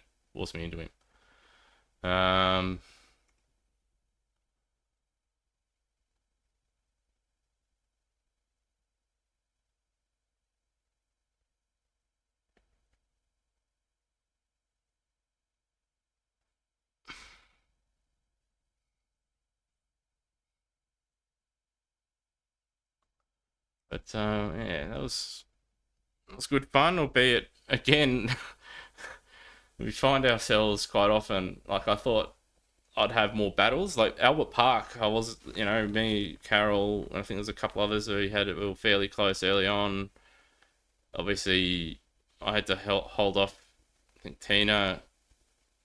But yeah, that was good fun, albeit again, we find ourselves quite often. Like I thought I'd have more battles. Like Albert Park, I was, me, Carol, I think there's a couple others who we were fairly close early on. Obviously, I had to hold off. I think Tina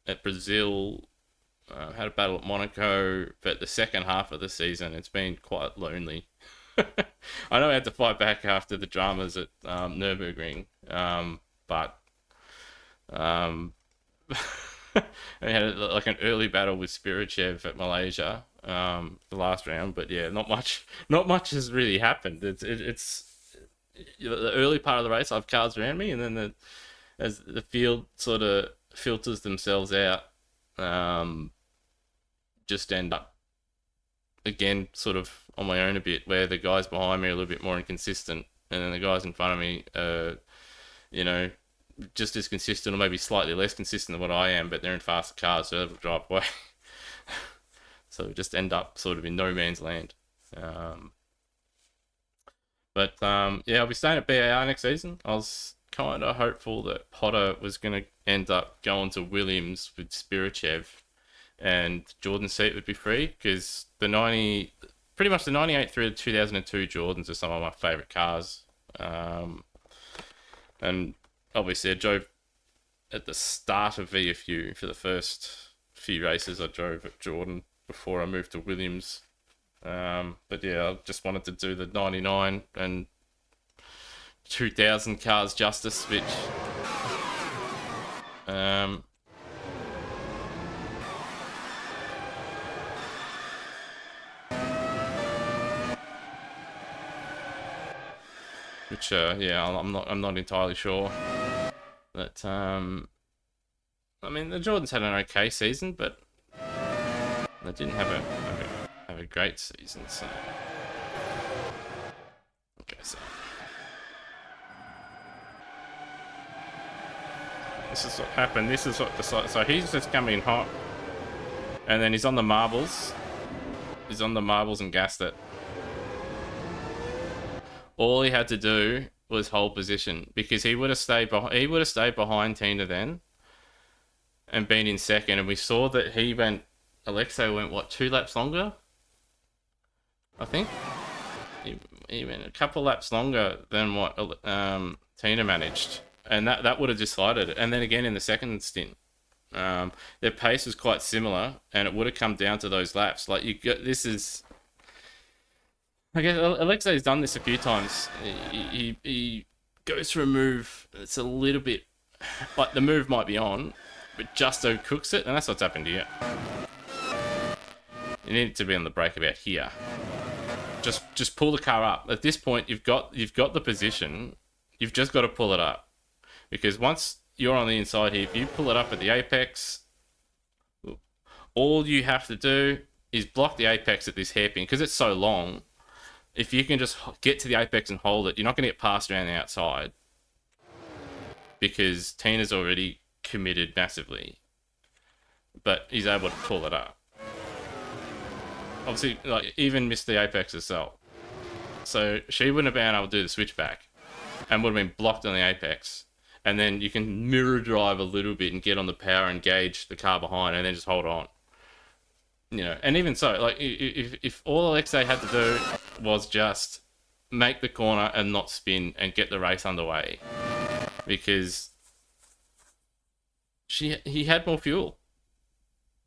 at Brazil had a battle at Monaco, but the second half of the season, it's been quite lonely. I know I had to fight back after the dramas at Nürburgring, but we had like an early battle with Spirichev at Malaysia, the last round. But yeah, not much has really happened. It's the early part of the race. I have cars around me, and then as the field sort of filters themselves out, just end up again sort of on my own a bit, where the guys behind me are a little bit more inconsistent, and then the guys in front of me just as consistent or maybe slightly less consistent than what I am, but they're in faster cars, so they'll drive away. So we just end up sort of in no man's land. But yeah, I'll be staying at BAR next season. I was kind of hopeful that Potter was going to end up going to Williams with Spirichev, and Jordan's seat would be free, because pretty much the 98 through the 2002 Jordans are some of my favourite cars. And obviously I drove at the start of VFU for the first few races. I drove at Jordan before I moved to Williams. But yeah, I just wanted to do the 99 and 2000 cars justice, which yeah, I'm not entirely sure. But I mean, the Jordans had an okay season, but they didn't have a great season. So okay, so this is what happened. This is what decided. So he's just coming hot, and then he's on the marbles. He's on the marbles and gassed it. All he had to do was hold position, because he would have stayed behind Tina then and been in second, and we saw that he went Alexei went what, 2 laps longer? I think even a couple laps longer than what Tina managed, and that would have decided it. And then again in the second stint, their pace was quite similar, and it would have come down to those laps. Like you get this is. I guess Alexei's done this a few times. He goes for a move that's a little bit like the move might be on, but just cooks it, and that's what's happened here. You need it to be on the brake about here. Just pull the car up. At this point, you've got the position. You've just got to pull it up, because once you're on the inside here, if you pull it up at the apex, all you have to do is block the apex at this hairpin because it's so long. If you can just get to the apex and hold it, you're not going to get passed around the outside because Tina's already committed massively, but he's able to pull it up. Obviously, like, even missed the apex herself. So she wouldn't have been able to do the switchback and would have been blocked on the apex. And then you can mirror drive a little bit and get on the power and gauge the car behind and then just hold on. You know, and even so, like, if all Alexei had to do was just make the corner and not spin and get the race underway, because he had more fuel.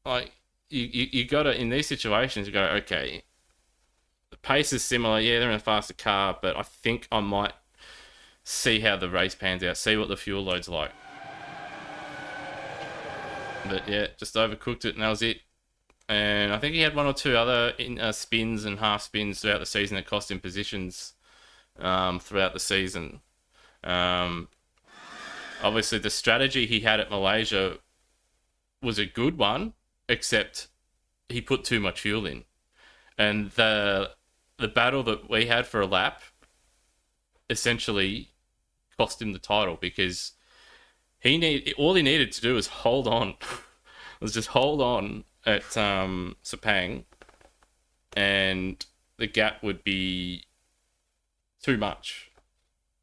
Like, you got to, in these situations, you go, okay, the pace is similar. Yeah, they're in a faster car, but I think I might see how the race pans out, see what the fuel load's like. But yeah, just overcooked it, and that was it. And I think he had one or two other spins and half spins throughout the season that cost him positions throughout the season. Obviously, the strategy he had at Malaysia was a good one, except he put too much fuel in. And the battle that we had for a lap essentially cost him the title, because all he needed to do was hold on. was just hold on at Sepang, and the gap would be too much,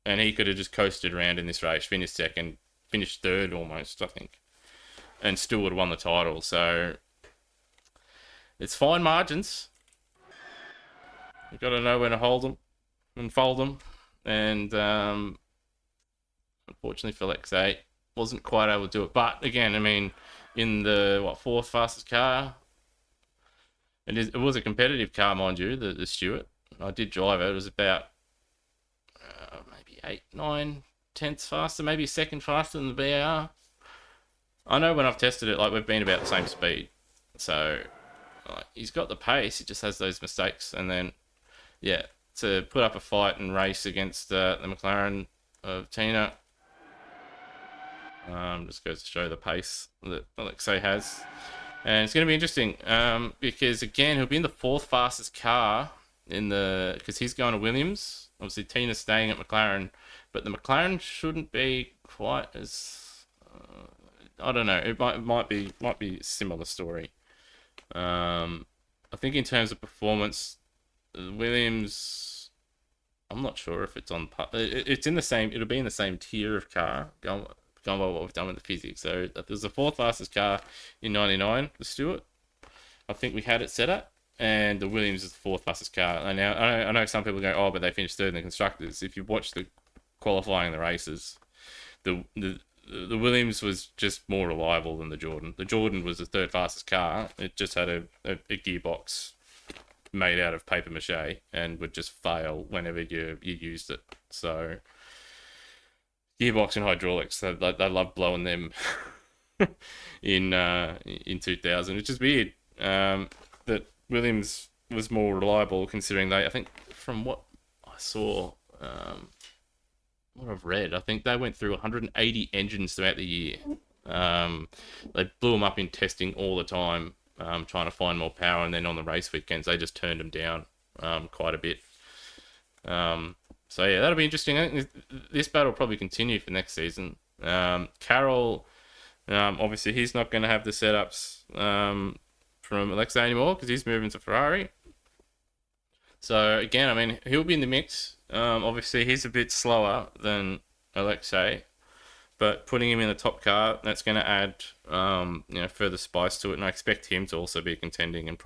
and he could have just coasted around in this race, finished second, finished third almost, I think, and still would have won the title. So it's fine margins. You've got to know when to hold them and fold them, and unfortunately for Alexei, wasn't quite able to do it. But again, I mean, in the fourth fastest car, it was a competitive car, mind you, the Stewart. I did drive it. It was about maybe 8, 9 tenths faster, maybe a second faster than the BAR. I know when I've tested it, like, we've been about the same speed. So he's got the pace. He just has those mistakes, and then yeah, to put up a fight and race against the McLaren of Tina. Just goes to show the pace that Alexei has. And it's going to be interesting because, again, he'll be in the fourth fastest car because he's going to Williams. Obviously, Tina's staying at McLaren, but the McLaren shouldn't be quite as... I don't know. It might be a similar story. I think in terms of performance, Williams... I'm not sure if it's on... It's in the same... It'll be in the same tier of car going by what we've done with the physics. So there's the fourth fastest car in '99, the Stewart. I think we had it set up, and the Williams is the fourth fastest car. And now I know some people go, oh, but they finished third in the constructors. If you watch the qualifying the races, the Williams was just more reliable than the Jordan. The Jordan was the third fastest car. It just had a gearbox made out of paper mache and would just fail whenever you used it. So gearbox and hydraulics, they love blowing them in 2000, which is weird. That Williams was more reliable, considering I think from what I saw, what I've read, I think they went through 180 engines throughout the year. They blew them up in testing all the time, trying to find more power, and then on the race weekends they just turned them down quite a bit. So yeah, that'll be interesting. I think this battle will probably continue for next season. Carroll, obviously he's not going to have the setups from Alexei anymore because he's moving to Ferrari. So again, I mean, he'll be in the mix. Obviously he's a bit slower than Alexei, but putting him in the top car, that's going to add further spice to it, and I expect him to also be contending, and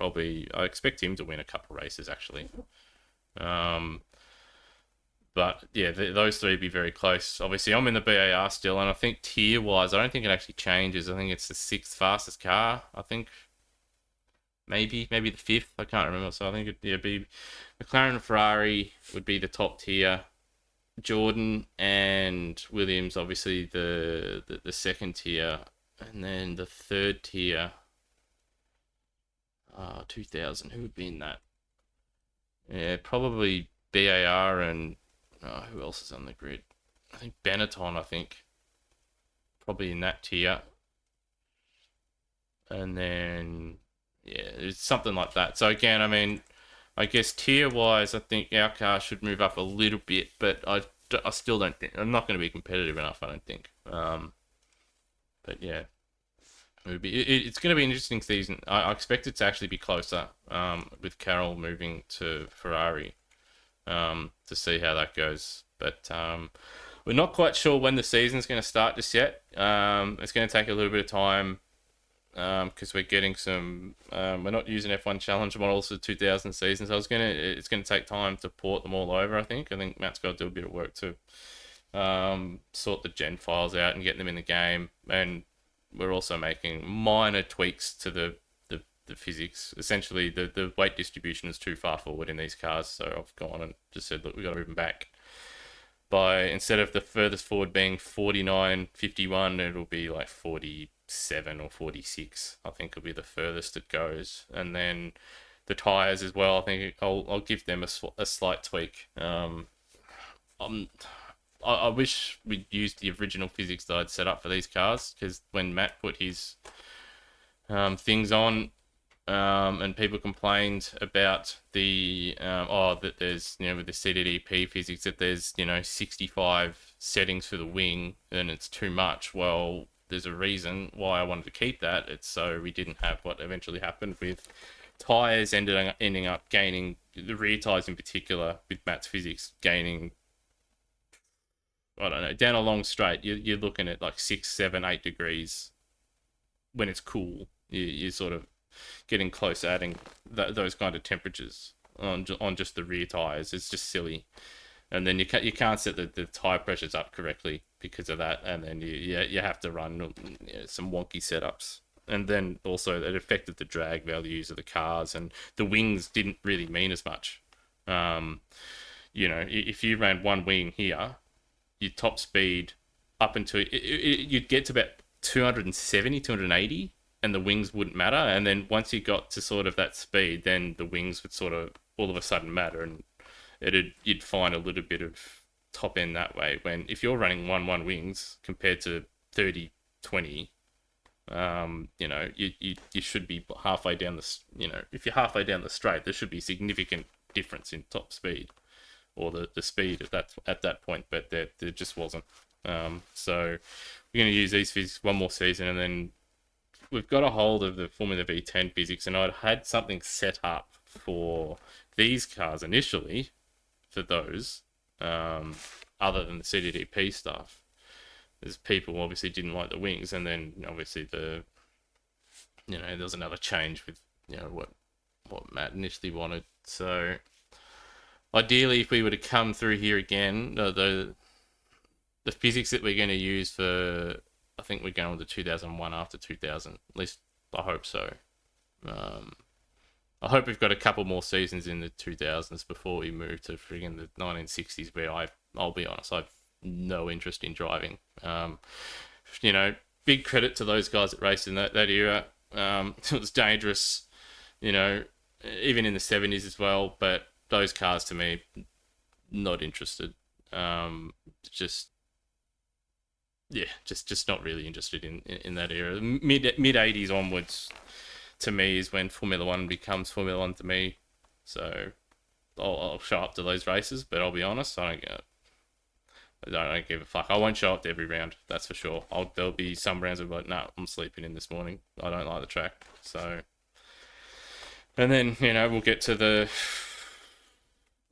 I expect him to win a couple races actually. But yeah, those three be very close. Obviously, I'm in the BAR still, and I think tier wise, I don't think it actually changes. I think it's the 6th fastest car. I think maybe the 5th. I can't remember. So I think it'd be McLaren and Ferrari would be the top tier. Jordan and Williams, obviously the second tier, and then the third tier. 2000. Who would be in that? Yeah, probably BAR and who else is on the grid? I think Benetton. I think probably in that tier, and then yeah, it's something like that. So again, I mean, I guess tier wise, I think our car should move up a little bit, but I still don't think I'm not going to be competitive enough. I don't think. But yeah, it's going to be an interesting season. I expect it to actually be closer. With Carroll moving to Ferrari. To see how that goes. But we're not quite sure when the season's going to start just yet. It's going to take a little bit of time because we're getting some. We're not using F1 Challenge models for the 2000 season, so it's going to take time to port them all over. I think Matt's got to do a bit of work to sort the gen files out and get them in the game, and we're also making minor tweaks to the physics. Essentially, the weight distribution is too far forward in these cars, so I've gone and just said, look, we've got to move them back. Instead of the furthest forward being 49.51, it'll be like 47 or 46. I think it'll be the furthest it goes. And then the tyres as well, I think I'll give them a slight tweak. I wish we'd used the original physics that I'd set up for these cars, because when Matt put his things on, and people complained about that there's with the CDDP physics that there's 65 settings for the wing and it's too much. Well, there's a reason why I wanted to keep that. It's so we didn't have what eventually happened with tires ending up gaining, the rear tires in particular with Matt's physics gaining, I don't know, down a long straight you're looking at like 6, 7, 8 degrees when it's cool. You sort of getting close to adding those kind of temperatures on just the rear tires. It's just silly, and then you can't set the tire pressures up correctly because of that, and then you have to run some wonky setups, and then also it affected the drag values of the cars, and the wings didn't really mean as much. If you ran one wing here, your top speed up until you'd get to about 270, 280. And the wings wouldn't matter, and then once you got to sort of that speed, then the wings would sort of all of a sudden matter, and you'd find a little bit of top end that way. When if you're running 1-1 wings compared to 30-20, you should be halfway down if you're halfway down the straight, there should be significant difference in top speed or the speed at that point, but there just wasn't. So we're going to use these physics one more season, and then we've got a hold of the Formula V10 physics, and I'd had something set up for these cars initially for those, other than the CDDP stuff. There's people obviously didn't like the wings, and then obviously there was another change with what Matt initially wanted. So ideally, if we were to come through here again, the physics that we're going to use for, I think we're going with the 2001 after 2000. At least I hope so. I hope we've got a couple more seasons in the 2000s before we move to friggin' the 1960s, where I'll be honest, I've no interest in driving. Big credit to those guys that raced in that era. It was dangerous, even in the 70s as well. But those cars, to me, not interested. Just not really interested in that era. Mid 80s onwards, to me, is when Formula One becomes Formula One to me. So I'll show up to those races, but I'll be honest, I don't give a fuck. I won't show up to every round, that's for sure. There'll be some rounds where I'm like, nah, I'm sleeping in this morning. I don't like the track. So, and then we'll get to the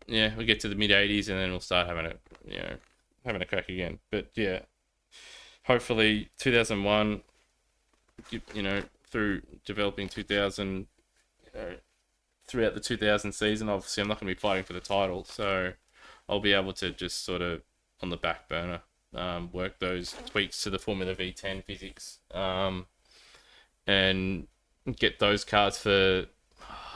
mid 80s, and then we'll start having a crack again. But yeah. hopefully 2001, through developing 2000, throughout the 2000 season, obviously I'm not going to be fighting for the title, so I'll be able to just sort of on the back burner work those tweaks to the Formula V10 physics, and get those cars for.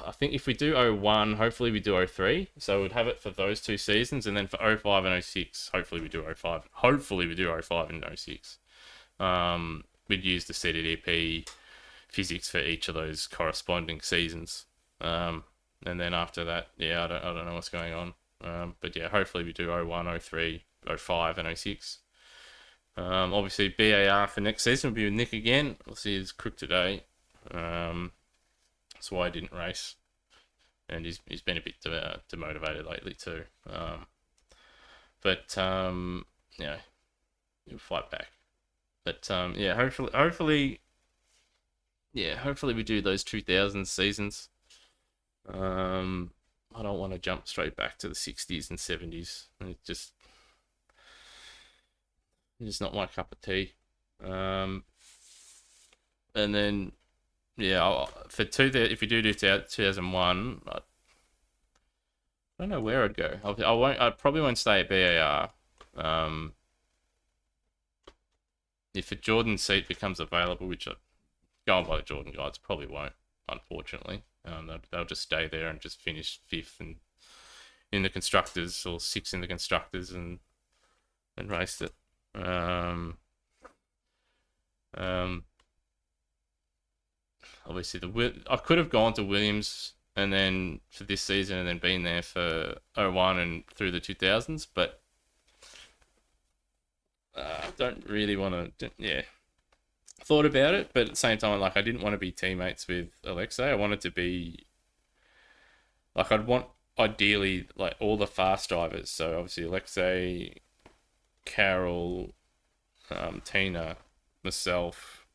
I think if we do 01, hopefully we do 03. So we'd have it for those 2 seasons, and then for 05 and 06, hopefully we do 05. Hopefully we do 05 and 06. We'd use the CDDP physics for each of those corresponding seasons. And then after that, yeah, I don't know what's going on. But yeah, hopefully we do 01, 03, 05, and 06. Obviously BAR for next season will be with Nick again. We'll see his crook today. That's why I didn't race, and he's been a bit demotivated lately too. But yeah, he'll fight back. But yeah, hopefully we do those 2000 seasons. I don't want to jump straight back to the 60s and 70s. It's just not my cup of tea. And then yeah, if we do 2001, I don't know where I'd go. I probably won't stay at BAR. If a Jordan seat becomes available, which going by the Jordan guides probably won't, unfortunately. They'll just stay there and just finish 5th and in the constructors, or 6th in the constructors, and race it. Obviously I could have gone to Williams and then for this season and then been there for 01 and through the 2000s, but I don't really want to. Yeah, thought about it, but at the same time, like, I didn't want to be teammates with Alexei. I wanted to be like, I'd want ideally like all the fast drivers. So obviously Alexei, Carol, Tina, myself,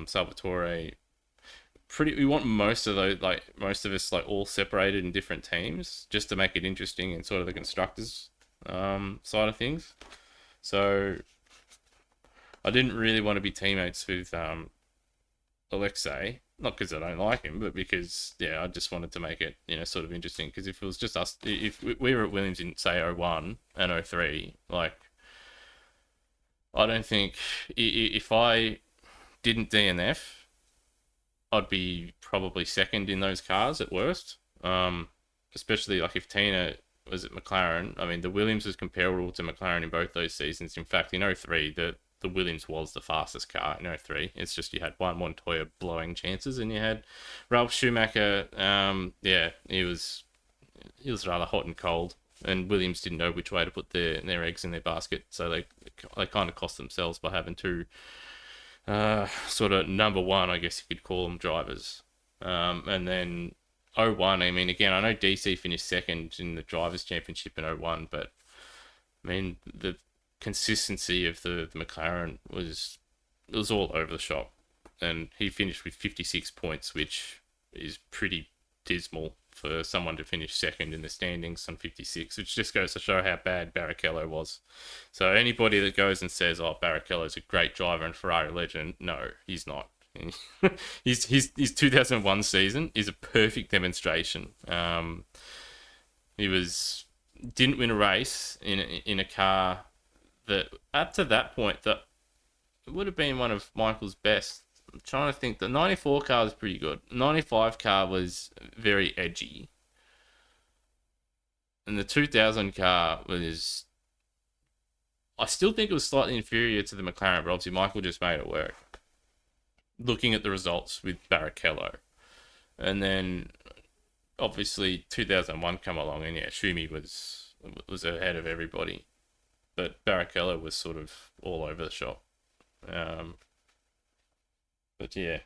Salvatore. We want most of us like all separated in different teams just to make it interesting in sort of the constructors side of things. So I didn't really want to be teammates with Alexei, not because I don't like him, but because I just wanted to make it sort of interesting. Because if it was just us, if we were at Williams in say 01 and 03, like, I don't think if I didn't DNF, I'd be probably second in those cars at worst. Especially like if Tina was at McLaren. I mean, the Williams was comparable to McLaren in both those seasons. In fact, in 03, the Williams was the fastest car in 03. It's just you had one Montoya blowing chances, and you had Ralph Schumacher. He was rather hot and cold, and Williams didn't know which way to put their eggs in their basket, so they kind of cost themselves by having two sort of number one, I guess you could call them, drivers. And then 01, I mean, again, I know DC finished second in the Drivers' Championship in 01, but I mean, the consistency of the McLaren was all over the shop. And he finished with 56 points, which is pretty dismal for someone to finish second in the standings on 56, which just goes to show how bad Barrichello was. So anybody that goes and says, oh, Barrichello's a great driver and Ferrari legend, no, he's not. his 2001 season is a perfect demonstration. He didn't win a race in a car that up to that point that would have been one of Michael's best. I'm trying to think. The 94 car was pretty good. 95 car was very edgy. And the 2000 car was... I still think it was slightly inferior to the McLaren, but obviously Michael just made it work. Looking at the results with Barrichello. And then, obviously, 2001 come along, and Schumi was ahead of everybody. But Barrichello was sort of all over the shop. But yeah,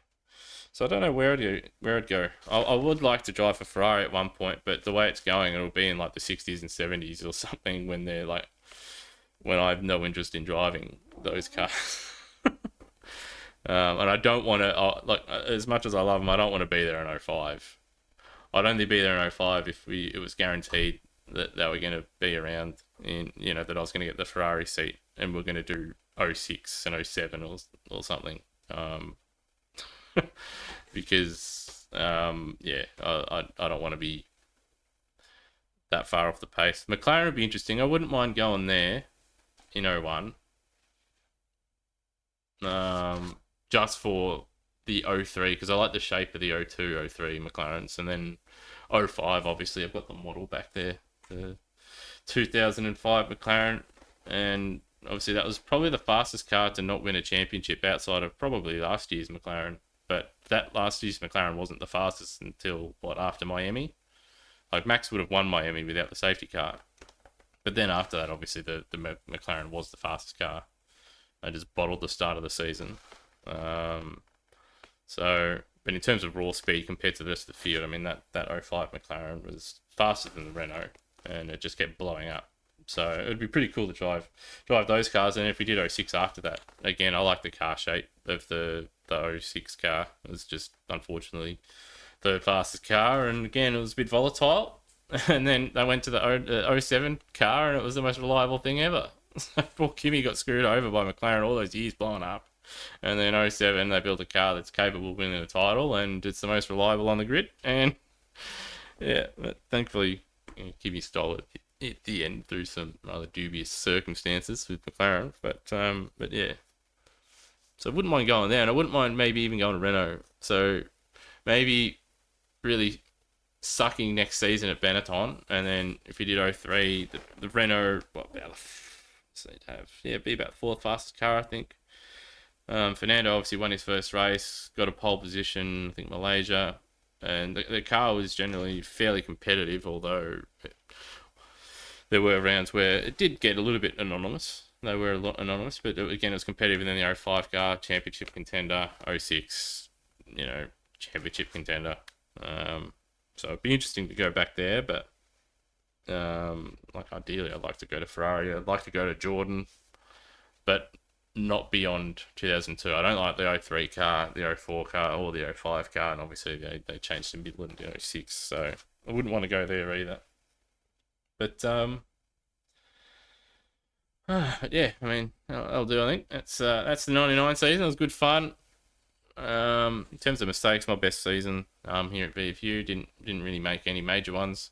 so I don't know where it'd go. I would like to drive for Ferrari at one point, but the way it's going, it'll be in like the 60s and 70s or something when I have no interest in driving those cars. And I don't want to, as much as I love them, I don't want to be there in 05. I'd only be there in 05 if it was guaranteed that they were going to be around, that I was going to get the Ferrari seat and we're going to do 06 and 07 or something. Because yeah, I don't want to be that far off the pace. McLaren would be interesting. I wouldn't mind going there in 01. Just for the 03, because I like the shape of the 02, 03 McLarens. And then 05, obviously, I've got the model back there, the 2005 McLaren. And obviously, that was probably the fastest car to not win a championship outside of probably last year's McLaren. But that last year's McLaren wasn't the fastest until, after Miami? Like, Max would have won Miami without the safety car. But then after that, obviously, the McLaren was the fastest car. They just bottled the start of the season. But in terms of raw speed compared to the rest of the field, I mean, that 05 McLaren was faster than the Renault, and it just kept blowing up. So it would be pretty cool to drive those cars. And if we did 06 after that, again, I like the car shape of the 06 car. It was just, unfortunately, the fastest car, and again, it was a bit volatile. And then they went to the 07 car, and it was the most reliable thing ever. Poor Kimi got screwed over by McLaren all those years blowing up. And then 07, they built a car that's capable of winning a title, and it's the most reliable on the grid. And yeah, but thankfully, Kimi stole it at the end through some rather dubious circumstances with McLaren. But yeah. So I wouldn't mind going there, and I wouldn't mind maybe even going to Renault. So maybe really sucking next season at Benetton, and then if you did 03, the Renault, be about the fourth fastest car, I think. Fernando obviously won his first race, got a pole position, I think Malaysia, and the car was generally fairly competitive, although there were rounds where it did get a little bit anonymous. They were a lot anonymous, but again, it was competitive. And then the 05 car, championship contender, 06, championship contender. So it'd be interesting to go back there, but ideally, I'd like to go to Ferrari. I'd like to go to Jordan, but not beyond 2002. I don't like the 03 car, the 04 car, or the 05 car, and obviously they changed to Midland in 06, so I wouldn't want to go there either. But yeah, I mean, that'll do. I think that's the 99 season. It was good fun. In terms of mistakes, my best season here at VFU. Didn't really make any major ones.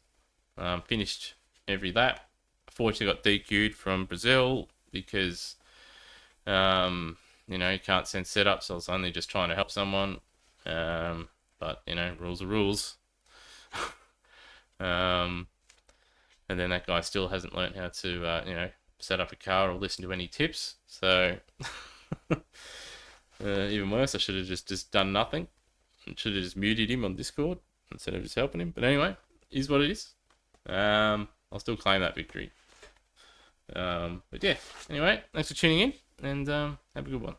Finished every lap. Fortunately, got DQ'd from Brazil because you can't send setups. So I was only just trying to help someone. But rules are rules. And then that guy still hasn't learned how to set up a car or listen to any tips. So even worse, I should have just done nothing. I should have just muted him on Discord instead of just helping him. But anyway, is what it is. I'll still claim that victory. But yeah, anyway, thanks for tuning in, and have a good one.